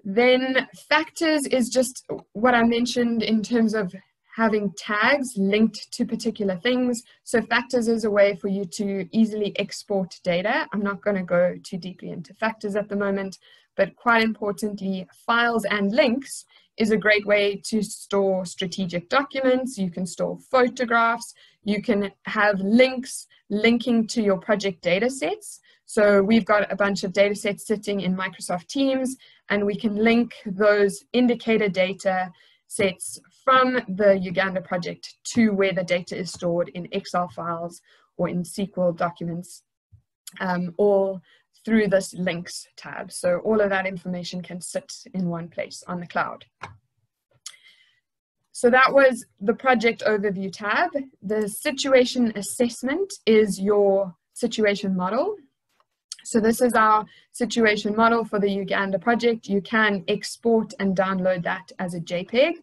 Then factors is just what I mentioned in terms of having tags linked to particular things. So factors is a way for you to easily export data. I'm not going to go too deeply into factors at the moment, but quite importantly, files and links is a great way to store strategic documents. You can store photographs. You can have links linking to your project data sets. So we've got a bunch of data sets sitting in Microsoft Teams, and we can link those indicator data sets from the Uganda project to where the data is stored in Excel files or in SQL documents, all through this links tab. So all of that information can sit in one place on the cloud. So that was the project overview tab. The situation assessment is your situation model. So this is our situation model for the Uganda project. You can export and download that as a JPEG.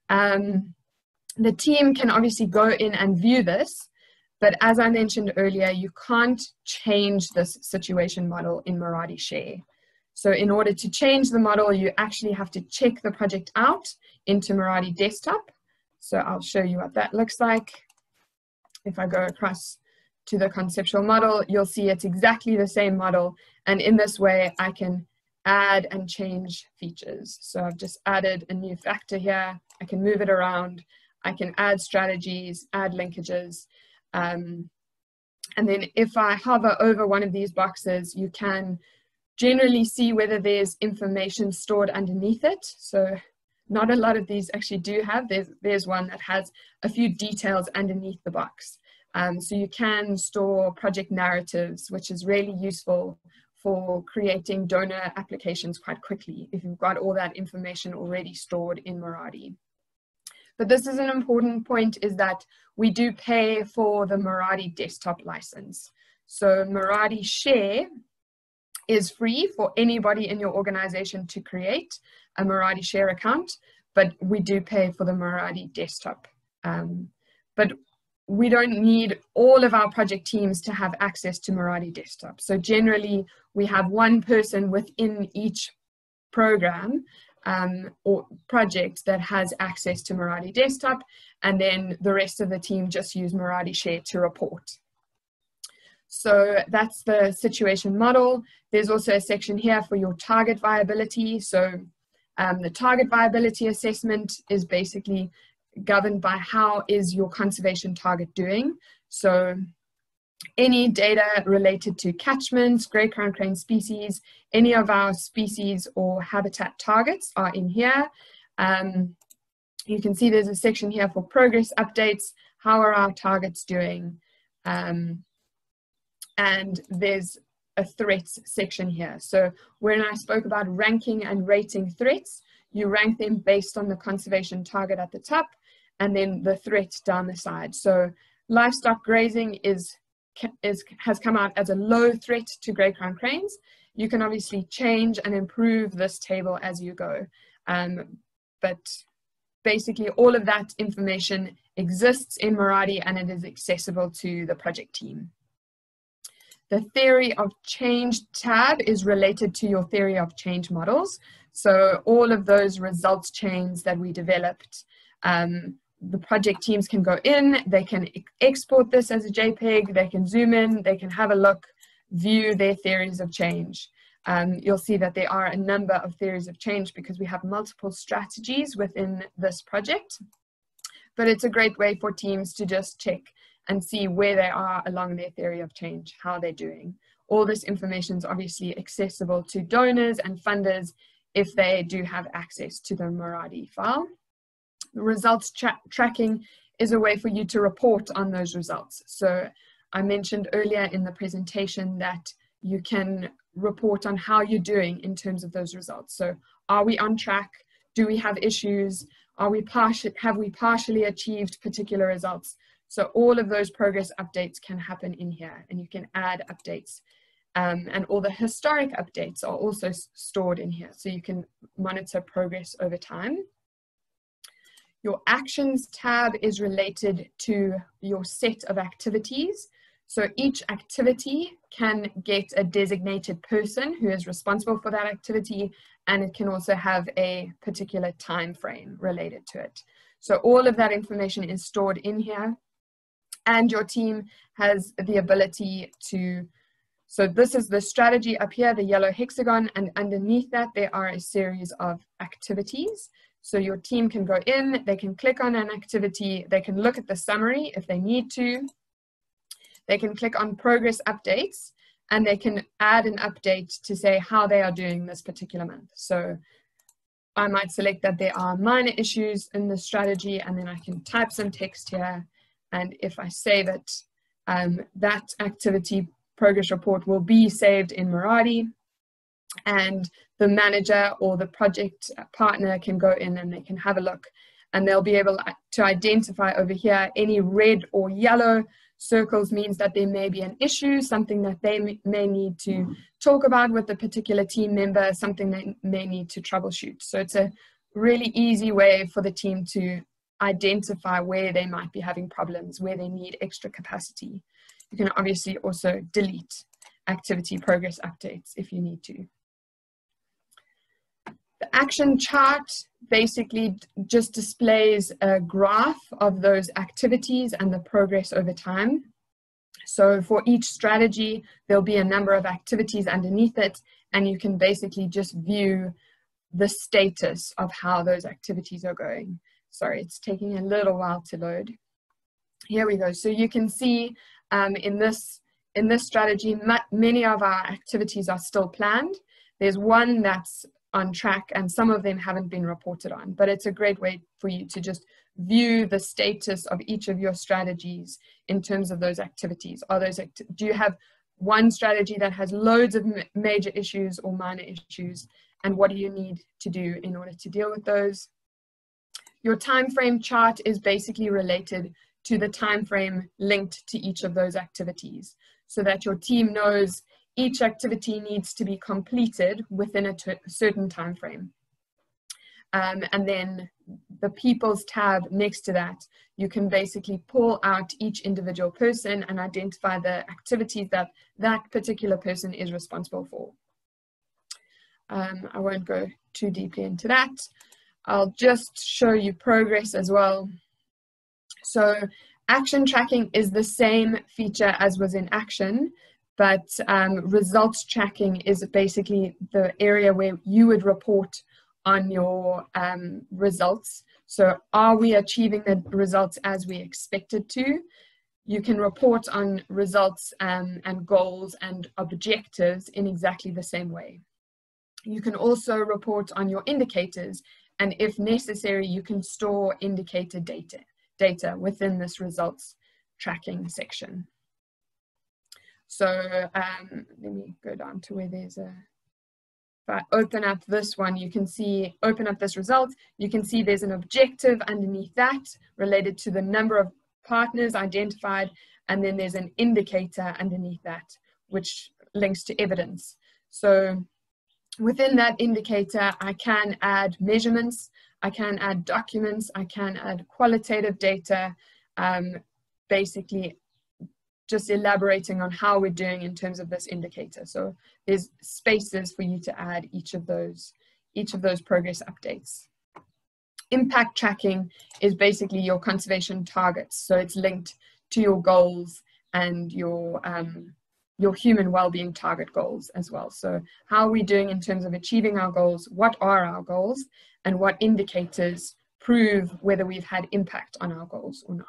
The team can obviously go in and view this, but as I mentioned earlier, you can't change this situation model in Muradi Share. So in order to change the model, you actually have to check the project out into Muradi Desktop. So I'll show you what that looks like. If I go across to the conceptual model, you'll see it's exactly the same model. And in this way, I can add and change features. So I've just added a new factor here. I can move it around. I can add strategies, add linkages. And then if I hover over one of these boxes, you can generally see whether there's information stored underneath it. So not a lot of these actually do have. There's one that has a few details underneath the box. So you can store project narratives, which is really useful for creating donor applications quite quickly if you've got all that information already stored in Meraki. But this is an important point, is that we do pay for the Meraki desktop license. So Meraki Share is free for anybody in your organization to create a Meraki Share account, but we do pay for the Meraki desktop. But we don't need all of our project teams to have access to Meraki desktop. So generally, we have one person within each program or project that has access to Meraki desktop, and then the rest of the team just use Meraki Share to report. So that's the situation model. There's also a section here for your target viability. So the target viability assessment is basically governed by how is your conservation target doing. So any data related to catchments, grey crown crane species, any of our species or habitat targets are in here. You can see there's a section here for progress updates. How are our targets doing? And there's a threats section here. So when I spoke about ranking and rating threats, you rank them based on the conservation target at the top and then the threat down the side. So livestock grazing has come out as a low threat to grey crown cranes. You can obviously change and improve this table as you go. But basically all of that information exists in Meraki and it is accessible to the project team. The theory of change tab is related to your theory of change models. So all of those results chains that we developed, the project teams can go in, they can export this as a JPEG, they can zoom in, they can have a look, view their theories of change. You'll see that there are a number of theories of change because we have multiple strategies within this project. But it's a great way for teams to just check and see where they are along their theory of change, how they're doing. All this information is obviously accessible to donors and funders if they do have access to the Meraki file. The results tracking is a way for you to report on those results. So I mentioned earlier in the presentation that you can report on how you're doing in terms of those results. So are we on track? Do we have issues? Have we partially achieved particular results? So all of those progress updates can happen in here, and you can add updates. And all the historic updates are also stored in here, so you can monitor progress over time. Your actions tab is related to your set of activities. So each activity can get a designated person who is responsible for that activity, and it can also have a particular time frame related to it. So all of that information is stored in here, and your team has the ability to, so this is the strategy up here, the yellow hexagon, and underneath that there are a series of activities. So your team can go in, they can click on an activity, they can look at the summary if they need to, they can click on progress updates, and they can add an update to say how they are doing this particular month. So I might select that there are minor issues in the strategy, and then I can type some text here. And if I save it, that activity progress report will be saved in Meraki, and the manager or the project partner can go in and they can have a look, and they'll be able to identify over here any red or yellow circles means that there may be an issue, something that they may need to talk about with the particular team member, something they may need to troubleshoot. So it's a really easy way for the team to identify where they might be having problems, where they need extra capacity. You can obviously also delete activity progress updates if you need to. The action chart basically just displays a graph of those activities and the progress over time. So for each strategy, there'll be a number of activities underneath it, and you can basically just view the status of how those activities are going. Sorry, it's taking a little while to load. Here we go. So you can see in this strategy, many of our activities are still planned. There's one that's on track and some of them haven't been reported on, but it's a great way for you to just view the status of each of your strategies in terms of those activities. Do you have one strategy that has loads of major issues or minor issues, and what do you need to do in order to deal with those? Your time frame chart is basically related to the time frame linked to each of those activities, so that your team knows each activity needs to be completed within a certain time frame. And then the People's tab next to that, you can basically pull out each individual person and identify the activities that that particular person is responsible for. I won't go too deeply into that. I'll just show you progress as well. So action tracking is the same feature as was in Action, but results tracking is basically the area where you would report on your results. So are we achieving the results as we expected to? You can report on results and goals and objectives in exactly the same way. You can also report on your indicators, and if necessary, you can store indicator data within this results tracking section. So let me go down to where there's a, if I open up this one, you can see, open up this result, you can see there's an objective underneath that related to the number of partners identified, and then there's an indicator underneath that, which links to evidence. So within that indicator, I can add measurements, I can add documents, I can add qualitative data, basically just elaborating on how we're doing in terms of this indicator. So there's spaces for you to add each of those progress updates. Impact tracking is basically your conservation targets. So it's linked to your goals and your human well-being target goals as well. So how are we doing in terms of achieving our goals? What are our goals? And what indicators prove whether we've had impact on our goals or not?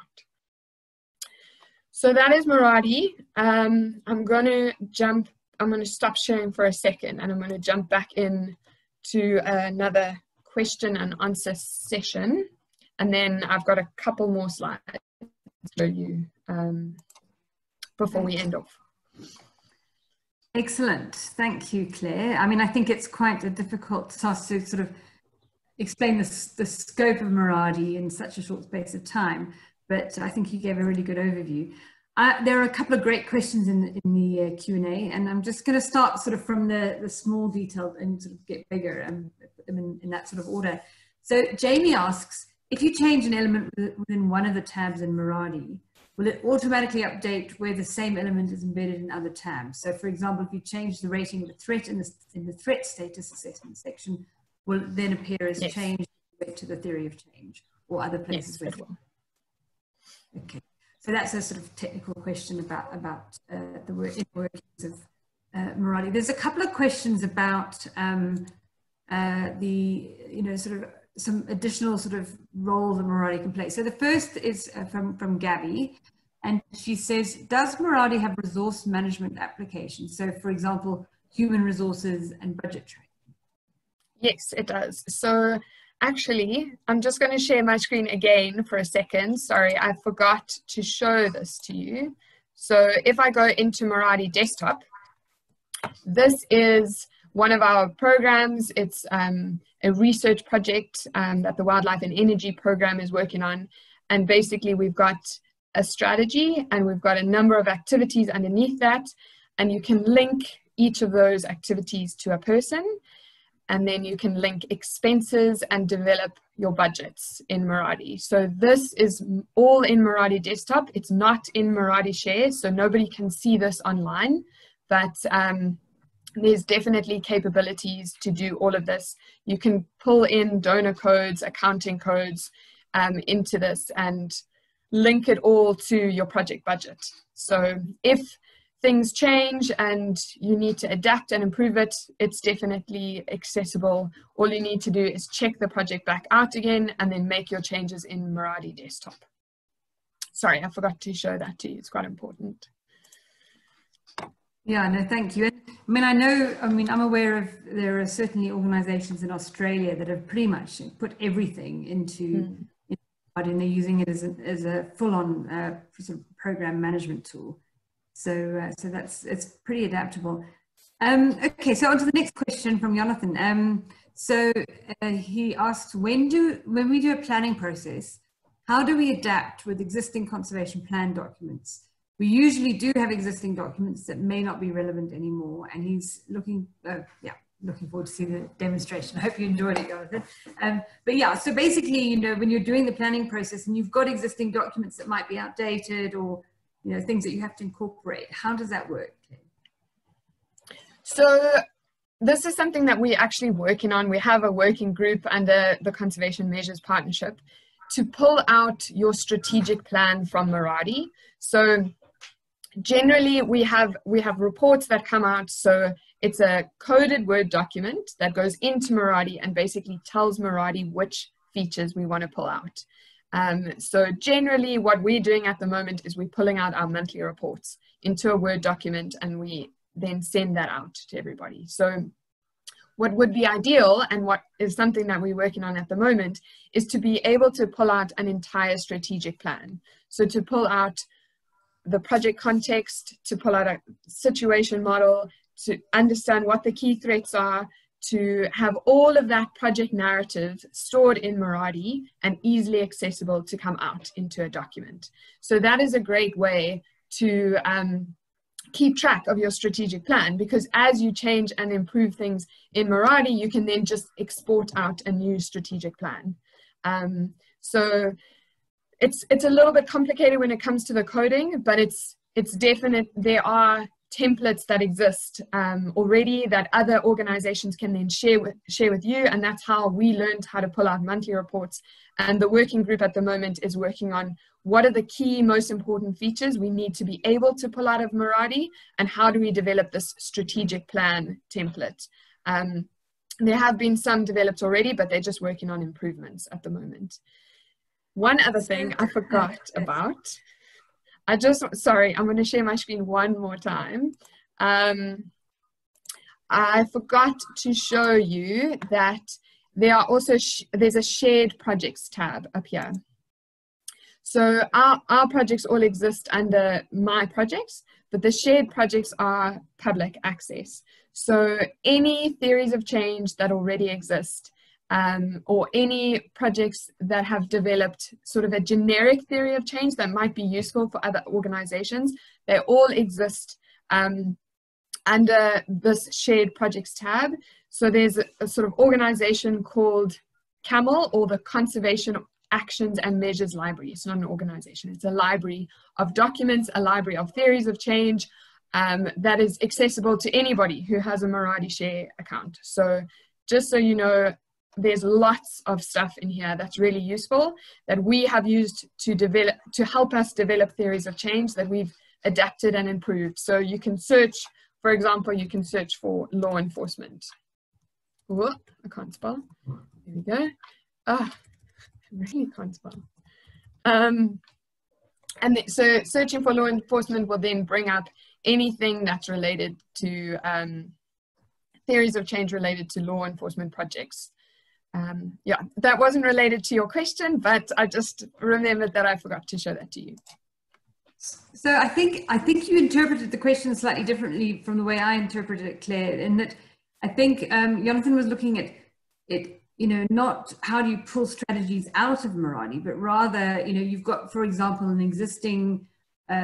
So that is Marathi. I'm going to stop sharing for a second, and I'm going to jump back in to another question and answer session. And then I've got a couple more slides to show you before we end off. Excellent. Thank you, Claire. I mean, I think it's quite a difficult task to sort of explain the scope of Marathi in such a short space of time, but I think you gave a really good overview. There are a couple of great questions in the Q&A, and I'm just going to start sort of from the small detail and sort of get bigger and put them in that sort of order. So Jamie asks, if you change an element within one of the tabs in Marathi, will it automatically update where the same element is embedded in other tabs? So for example, if you change the rating of a threat in the threat status assessment section, will it then appear as change to the theory of change or other places? Yes, it will. Okay. So that's a sort of technical question about the workings of Marathi. There's a couple of questions about sort of some additional sort of roles that Marathi can play. So the first is from Gabby, and she says, does Marathi have resource management applications? So for example, human resources and budget tracking. Yes, it does. So actually, I'm just going to share my screen again for a second. Sorry, I forgot to show this to you. So if I go into Marathi Desktop, this is one of our programs. It's a research project that the Wildlife and Energy Program is working on. And basically, we've got a strategy and we've got a number of activities underneath that. And you can link each of those activities to a person. And then you can link expenses and develop your budgets in Marathi. So this is all in Marathi Desktop. It's not in Marathi Share, so nobody can see this online. But there's definitely capabilities to do all of this. You can pull in donor codes, accounting codes into this and link it all to your project budget. So if, things change and you need to adapt and improve it, it's definitely accessible. All you need to do is check the project back out again and then make your changes in Marathi desktop. Sorry, I forgot to show that to you. It's quite important. Yeah, no, thank you. I'm aware of, there are certainly organizations in Australia that have pretty much put everything into and they're using it as a full-on sort of program management tool. So it's pretty adaptable. Okay, so on to the next question from Jonathan. He asks, when we do a planning process, how do we adapt with existing conservation plan documents? We usually do have existing documents that may not be relevant anymore, and he's looking forward to seeing the demonstration. I hope you enjoyed it, Jonathan. But yeah, so basically, you know, when you're doing the planning process and you've got existing documents that might be outdated or, you know, things that you have to incorporate, how does that work? So this is something that we're actually working on. We have a working group under the Conservation Measures Partnership to pull out your strategic plan from Marathi. So generally we have reports that come out. So it's a coded Word document that goes into Marathi and basically tells Marathi which features we want to pull out. So generally what we're doing at the moment is we're pulling out our monthly reports into a Word document and we then send that out to everybody. So what would be ideal and what is something that we're working on at the moment is to be able to pull out an entire strategic plan. So to pull out the project context, to pull out a situation model, to understand what the key threats are, to have all of that project narrative stored in Marathi and easily accessible to come out into a document. So that is a great way to keep track of your strategic plan, because as you change and improve things in Marathi, you can then just export out a new strategic plan. So it's a little bit complicated when it comes to the coding, but it's definite. There are templates that exist already that other organizations can then share with you, and that's how we learned how to pull out monthly reports. And the working group at the moment is working on what are the key most important features we need to be able to pull out of Marathi, and how do we develop this strategic plan template. There have been some developed already, but they're just working on improvements at the moment. One other thing I forgot about, sorry, I'm going to share my screen one more time. I forgot to show you that there are also, there's a shared projects tab up here. So our projects all exist under My Projects, but the shared projects are public access. So any theories of change that already exist, or any projects that have developed sort of a generic theory of change that might be useful for other organizations, they all exist under this shared projects tab. So there's a sort of organization called CAML, or the Conservation Actions and Measures Library. It's not an organization, it's a library of documents, a library of theories of change that is accessible to anybody who has a Marathi Share account. So just so you know, there's lots of stuff in here that's really useful that we have used to help us develop theories of change that we've adapted and improved. So you can search, for example, you can search for law enforcement. Whoop, I can't spell. Here we go. I really can't spell. So searching for law enforcement will then bring up anything that's related to theories of change related to law enforcement projects. Yeah, that wasn't related to your question, but I just remembered that I forgot to show that to you. So I think you interpreted the question slightly differently from the way I interpreted it, Claire, in that I think Jonathan was looking at it, you know, not how do you pull strategies out of Marathi, but rather, you know, you've got, for example, an existing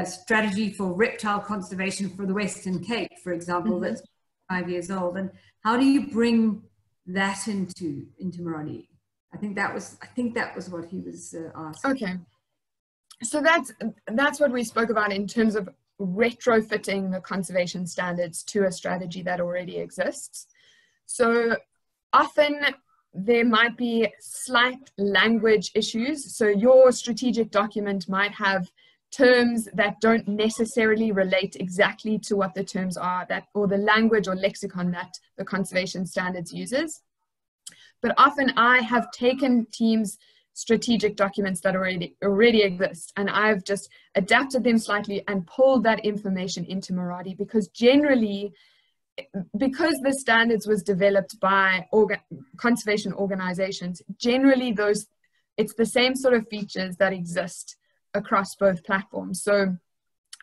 strategy for reptile conservation for the Western Cape, for example, that's 5 years old, and how do you bring that into Marathi? I think that was what he was asking. Okay, so that's what we spoke about in terms of retrofitting the conservation standards to a strategy that already exists. So often there might be slight language issues. So your strategic document might have terms that don't necessarily relate exactly to what the terms are, or the language or lexicon that the conservation standards uses. But often I have taken teams' strategic documents that already exist, and I've just adapted them slightly and pulled that information into Marathi, because generally, because the standards was developed by conservation organizations, generally it's the same sort of features that exist across both platforms. So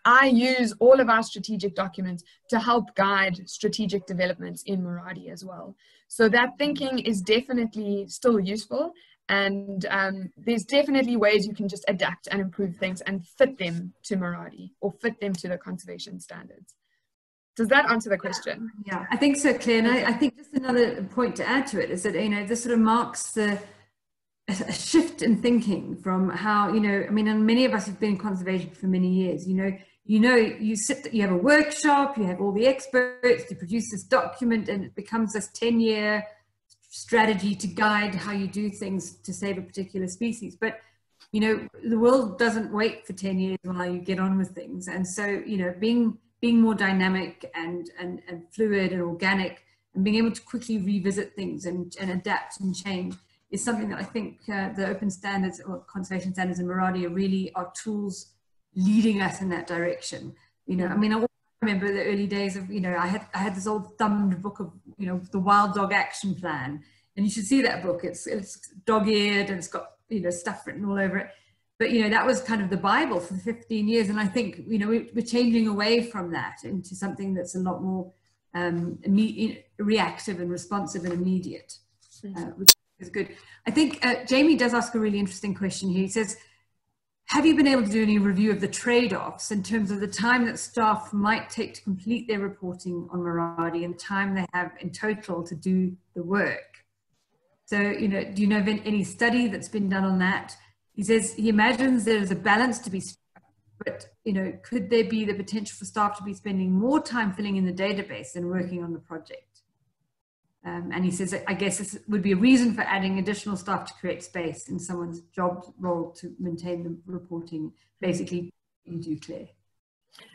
I use all of our strategic documents to help guide strategic developments in Marathi as well. So that thinking is definitely still useful, and there's definitely ways you can just adapt and improve things and fit them to Marathi or fit them to the conservation standards. Does that answer the question? Yeah, I think so, Claire. And I think just another point to add to it is that, this sort of marks a shift in thinking from how, and many of us have been in conservation for many years, you have a workshop, you have all the experts, you produce this document, and it becomes this 10-year strategy to guide how you do things to save a particular species. But, the world doesn't wait for 10 years while you get on with things. And so, being more dynamic and fluid and organic, and being able to quickly revisit things and adapt and change is something that I think the open standards or conservation standards in Marathi are tools leading us in that direction. I remember the early days of, I had this old thumbed book of, the Wild Dog Action Plan, and you should see that book. It's dog-eared and it's got, stuff written all over it. But, that was kind of the Bible for 15 years. And I think, we're changing away from that into something that's a lot more reactive and responsive and immediate, which is good. I think Jamie does ask a really interesting question here. He says, have you been able to do any review of the trade-offs in terms of the time that staff might take to complete their reporting on Marathi and time they have in total to do the work? So, do you know of any study that's been done on that? He says he imagines there's a balance to be struck, but, could there be the potential for staff to be spending more time filling in the database than working on the project? And he says, I guess this would be a reason for adding additional staff to create space in someone's job role to maintain the reporting. Basically, you do, Claire.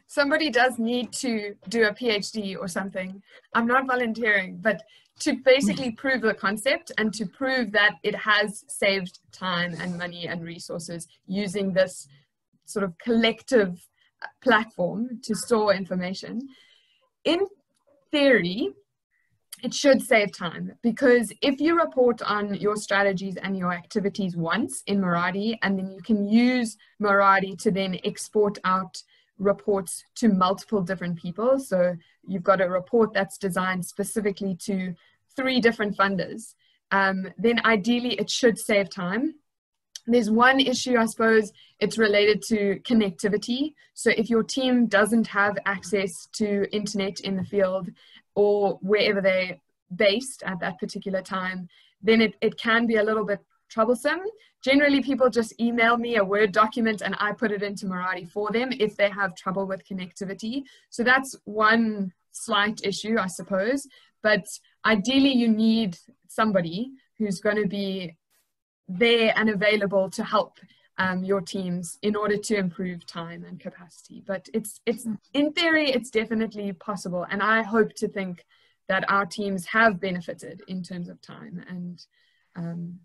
Somebody does need to do a PhD or something. I'm not volunteering, but to basically prove the concept and to prove that it has saved time and money and resources using this sort of collective platform to store information. In theory, it should save time, because if you report on your strategies and your activities once in Marathi, and then you can use Marathi to then export out reports to multiple different people. So you've got a report that's designed specifically to 3 different funders, then ideally it should save time. There's one issue, I suppose, it's related to connectivity. So if your team doesn't have access to internet in the field or wherever they're based at that particular time, then it can be a little bit troublesome. Generally, people just email me a Word document and I put it into Marathi for them if they have trouble with connectivity. So that's one slight issue, I suppose. But ideally, you need somebody who's going to be there and available to help your teams in order to improve time and capacity. But it's in theory, it's definitely possible. And I hope to think that our teams have benefited in terms of time. And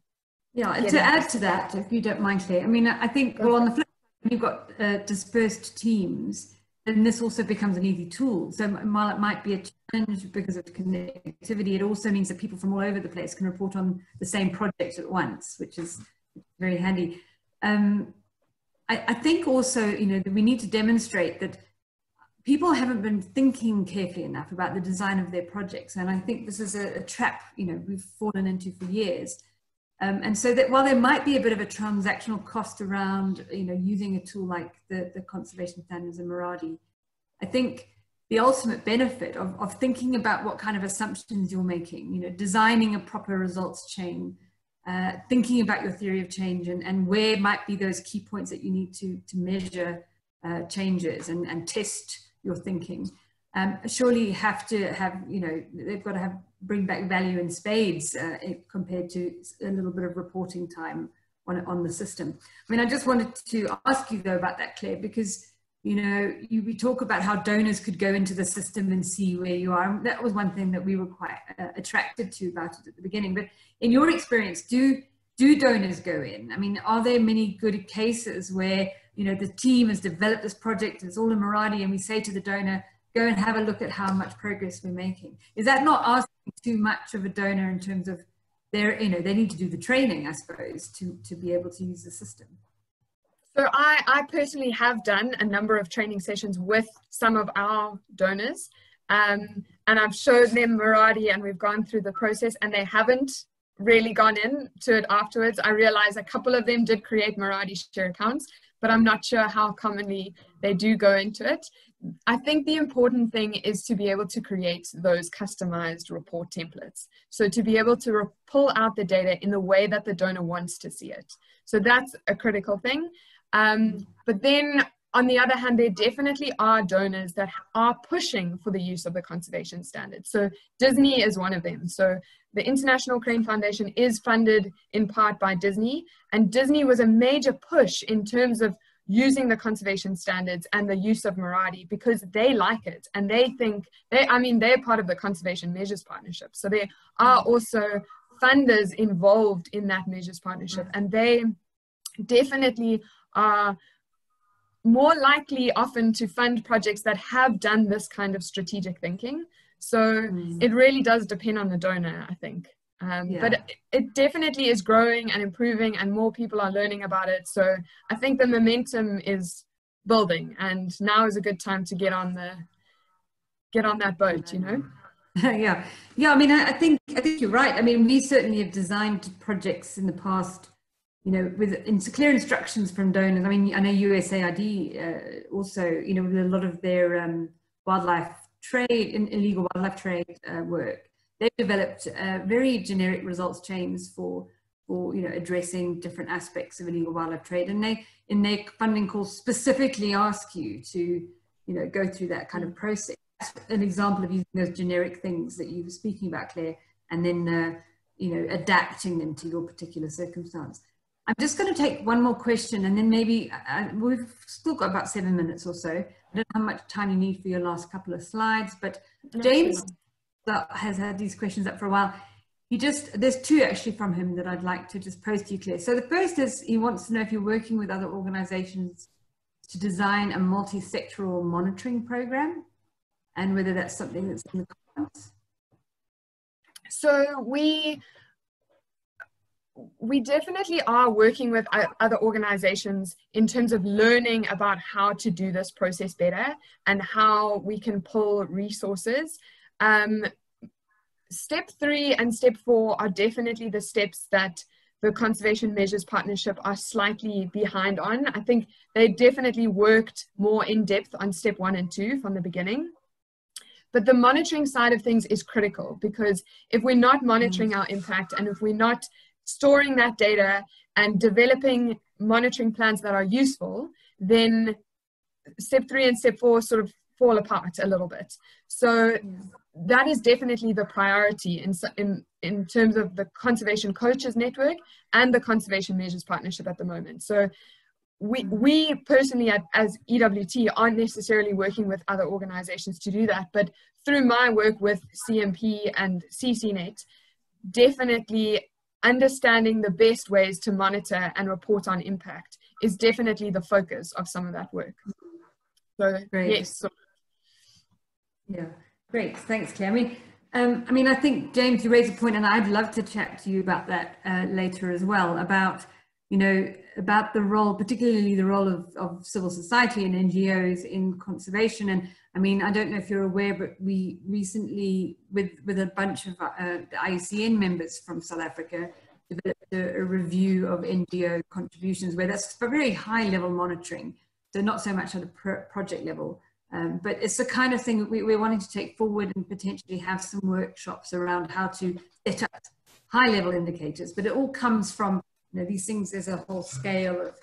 yeah, and to add to that, if you don't mind, Claire, I think, well, on the flip side, when you've got dispersed teams, then this also becomes an easy tool. So while it might be a challenge because of connectivity, it also means that people from all over the place can report on the same project at once, which is very handy. I think also, that we need to demonstrate that people haven't been thinking carefully enough about the design of their projects. And I think this is a trap, we've fallen into for years. And so that while there might be a bit of a transactional cost around, using a tool like the conservation standards in Marathi, I think the ultimate benefit of thinking about what kind of assumptions you're making, designing a proper results chain, thinking about your theory of change and where might be those key points that you need to measure changes and test your thinking. Surely you have to have, they've got to bring back value in spades compared to a little bit of reporting time on the system. I mean, I just wanted to ask you though about that, Claire, because you know, we talk about how donors could go into the system and see where you are. And that was one thing that we were quite attracted to about it at the beginning. But in your experience, do donors go in? I mean, are there many good cases where, you know, the team has developed this project, it's all in Marathi, and we say to the donor, go and have a look at how much progress we're making? Is that not asking too much of a donor in terms of their, you know, they need to do the training, I suppose, to be able to use the system? So I personally have done a number of training sessions with some of our donors, and I've showed them Marathi, and we've gone through the process, and they haven't really gone into it afterwards. I realize a couple of them did create Marathi share accounts, but I'm not sure how commonly they do go into it. I think the important thing is to be able to create those customized report templates. So to be able to pull out the data in the way that the donor wants to see it. So that's a critical thing. But then on the other hand, there definitely are donors that are pushing for the use of the conservation standards. So Disney is one of them. So the International Crane Foundation is funded in part by Disney, and Disney was a major push in terms of using the conservation standards and the use of Marathi because they like it, and they think, they're part of the Conservation Measures Partnership. So there are also funders involved in that Measures Partnership, and they definitely are more likely often to fund projects that have done this kind of strategic thinking. So it really does depend on the donor, I think. But it definitely is growing and improving, and more people are learning about it. So I think the momentum is building, and now is a good time to get on that boat, you know? Yeah. I mean, I think you're right. I mean, we certainly have designed projects in the past, you know, with clear instructions from donors. I mean, I know USAID also, you know, with a lot of their wildlife trade, illegal wildlife trade work, they've developed very generic results chains for you know, addressing different aspects of illegal wildlife trade. And they, in their funding calls, specifically ask you to, you know, go through that kind of process. An example of using those generic things that you were speaking about, Claire, and then you know, adapting them to your particular circumstance. I'm just going to take one more question, and then maybe we've still got about 7 minutes or so. I don't know how much time you need for your last couple of slides, but James has had these questions up for a while. There's two actually from him that I'd like to just pose to you, Claire. So the first is, he wants to know if you're working with other organizations to design a multi-sectoral monitoring program, and whether that's something that's in the cards. So we definitely are working with other organizations in terms of learning about how to do this process better and how we can pull resources. Step 3 and step 4 are definitely the steps that the Conservation Measures Partnership are slightly behind on. I think they definitely worked more in depth on step 1 and 2 from the beginning. But the monitoring side of things is critical, because if we're not monitoring our impact, and if we're not storing that data and developing monitoring plans that are useful, then step 3 and step 4 sort of fall apart a little bit. So that is definitely the priority in terms of the Conservation Coaches Network and the Conservation Measures Partnership at the moment. So we personally as EWT aren't necessarily working with other organizations to do that, but through my work with CMP and CCNet, definitely understanding the best ways to monitor and report on impact is definitely the focus of some of that work. So, great. Yes. So. Yeah, great. Thanks, Claire. I mean, I think, James, you raised a point, and I'd love to chat to you about that later as well, about, you know, about the role, particularly the role of civil society and NGOs in conservation. And I mean, I don't know if you're aware, but we recently, with a bunch of the IUCN members from South Africa, developed a review of NGO contributions, where that's for very high level monitoring. So not so much at a project level, but it's the kind of thing we're wanting to take forward, and potentially have some workshops around how to set up high level indicators. But it all comes from, you know, these things, there's a whole scale of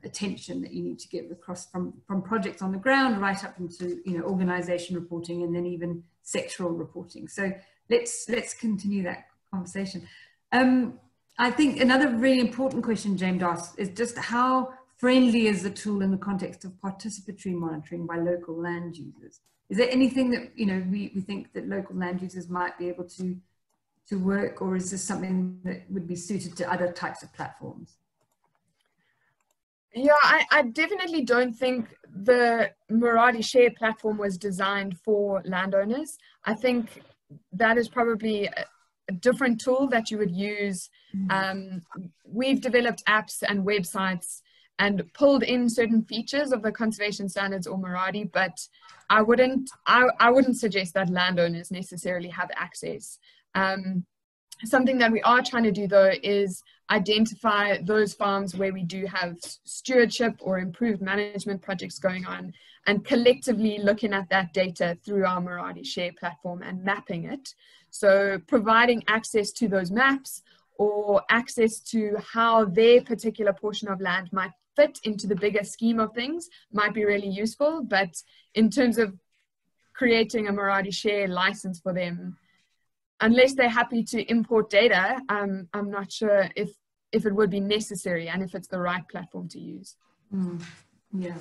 attention that you need to give across from projects on the ground right up into, you know, organization reporting, and then even sectoral reporting. So let's continue that conversation. I think another really important question James asked is just how friendly is the tool in the context of participatory monitoring by local land users? Is there anything that, you know, we think that local land users might be able to work, or is this something that would be suited to other types of platforms? Yeah, I definitely don't think the Marathi Share platform was designed for landowners. I think that is probably a different tool that you would use. We've developed apps and websites and pulled in certain features of the conservation standards or Marathi, but I wouldn't suggest that landowners necessarily have access. Something that we are trying to do though is identify those farms where we do have stewardship or improved management projects going on, and collectively looking at that data through our Marathi Share platform and mapping it. So providing access to those maps or access to how their particular portion of land might fit into the bigger scheme of things might be really useful. But in terms of creating a Marathi Share license for them, unless they're happy to import data, I'm not sure if it would be necessary and if it's the right platform to use. Yeah.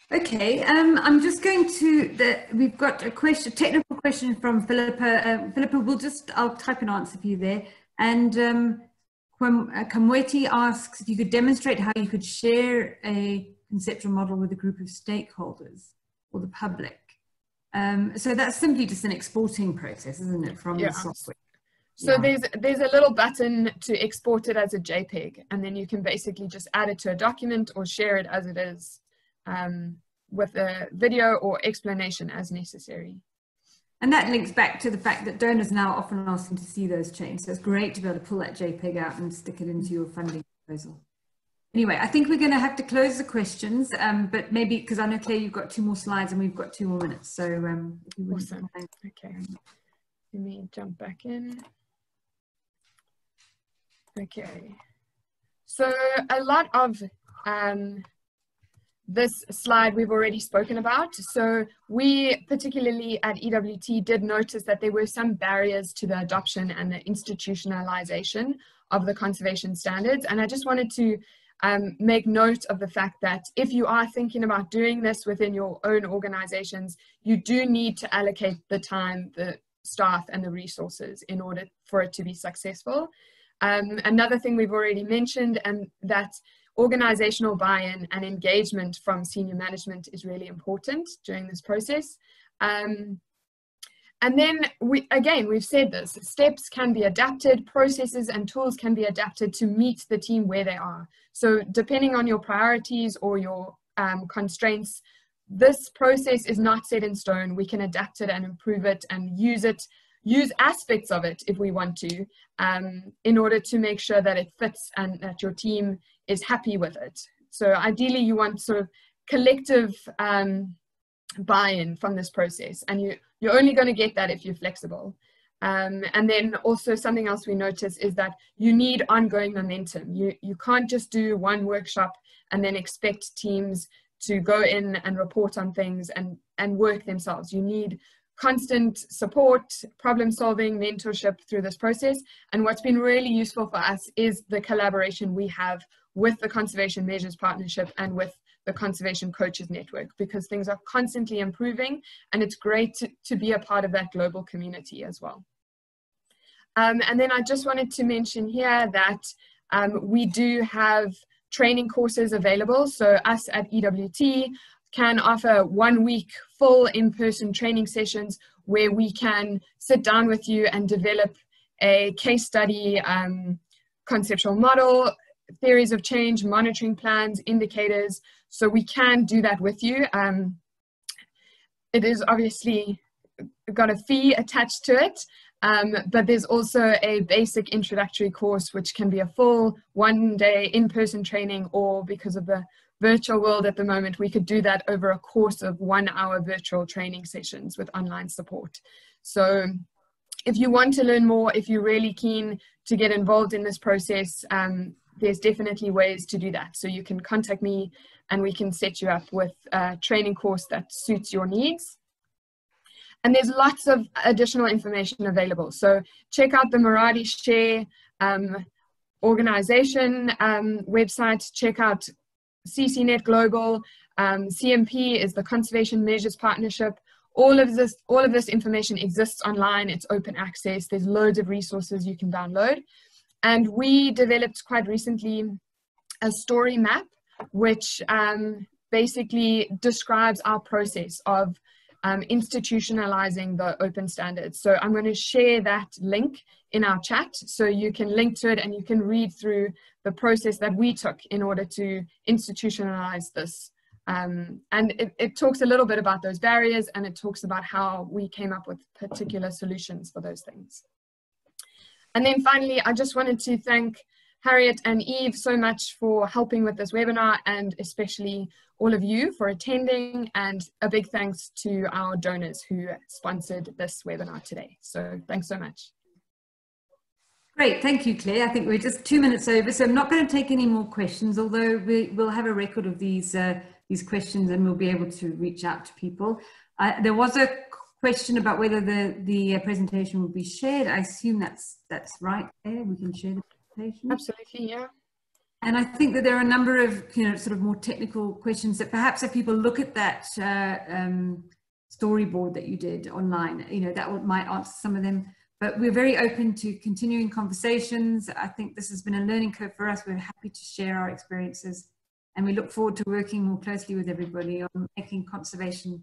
Okay, I'm just going to, we've got a technical question from Philippa. Philippa, I'll type an answer for you there. And Kamweti asks if you could demonstrate how you could share a conceptual model with a group of stakeholders or the public. So that's simply just an exporting process, isn't it, from the software? So there's a little button to export it as a JPEG, and then you can basically just add it to a document or share it as it is, with a video or explanation as necessary. And that links back to the fact that donors now often asking to see those chains. So it's great to be able to pull that JPEG out and stick it into your funding proposal. Anyway, I think we're going to have to close the questions, but maybe, because I know, Claire, you've got 2 more slides and we've got 2 more minutes. So if you wouldn't awesome. mind. Okay, let me jump back in. Okay, so a lot of this slide we've already spoken about. So we, particularly at EWT, did notice that there were some barriers to the adoption and the institutionalization of the conservation standards. And I just wanted to make note of the fact that if you are thinking about doing this within your own organizations, you do need to allocate the time, the staff and the resources in order for it to be successful. Another thing we've already mentioned, and that organizational buy-in and engagement from senior management is really important during this process. And then, we've said this, steps can be adapted, processes and tools can be adapted to meet the team where they are. So depending on your priorities or your constraints, this process is not set in stone. We can adapt it and improve it and use aspects of it if we want to, in order to make sure that it fits and that your team is happy with it. So ideally you want sort of collective buy-in from this process, and you're only going to get that if you're flexible. And then also something else we notice is that you need ongoing momentum. You can't just do one workshop and then expect teams to go in and report on things and work themselves. You need constant support, problem solving, mentorship through this process. And what's been really useful for us is the collaboration we have with the Conservation Measures Partnership and with the Conservation Coaches Network, because things are constantly improving and it's great to be a part of that global community as well. And then I just wanted to mention here that we do have training courses available. So us at EWT can offer 1 week full in-person training sessions where we can sit down with you and develop a case study, conceptual model, theories of change, monitoring plans, indicators. So we can do that with you. It is obviously got a fee attached to it, but there's also a basic introductory course, which can be a full 1-day in-person training, or because of the virtual world at the moment, we could do that over a course of 1-hour virtual training sessions with online support. So if you want to learn more, if you're really keen to get involved in this process, there's definitely ways to do that. So you can contact me and we can set you up with a training course that suits your needs. And there's lots of additional information available. So check out the Marathi Share organization website, check out CCNet Global. CMP is the Conservation Measures Partnership. All of this information exists online. It's open access. There's loads of resources you can download. And we developed quite recently a story map, which basically describes our process of institutionalizing the open standards. So I'm going to share that link in our chat so you can link to it and you can read through the process that we took in order to institutionalize this. And it talks a little bit about those barriers, and it talks about how we came up with particular solutions for those things. And then finally, I just wanted to thank Harriet and Eve so much for helping with this webinar, and especially all of you for attending, and a big thanks to our donors who sponsored this webinar today. So thanks so much. Great, thank you, Claire. I think we're just 2 minutes over, so I'm not going to take any more questions, although we'll have a record of these questions and we'll be able to reach out to people. There was a question about whether the presentation will be shared. I assume that's right, Claire. We can share the presentation. Absolutely, yeah. And I think that there are a number of, sort of more technical questions that perhaps if people look at that storyboard that you did online, that might answer some of them. But we're very open to continuing conversations. I think this has been a learning curve for us. We're happy to share our experiences, and we look forward to working more closely with everybody on making conservation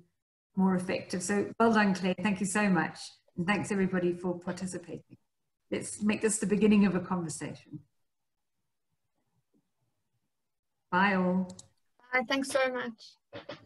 more effective. So well done, Claire. Thank you so much. And thanks everybody for participating. Let's make this the beginning of a conversation. Bye all. Bye, thanks so much.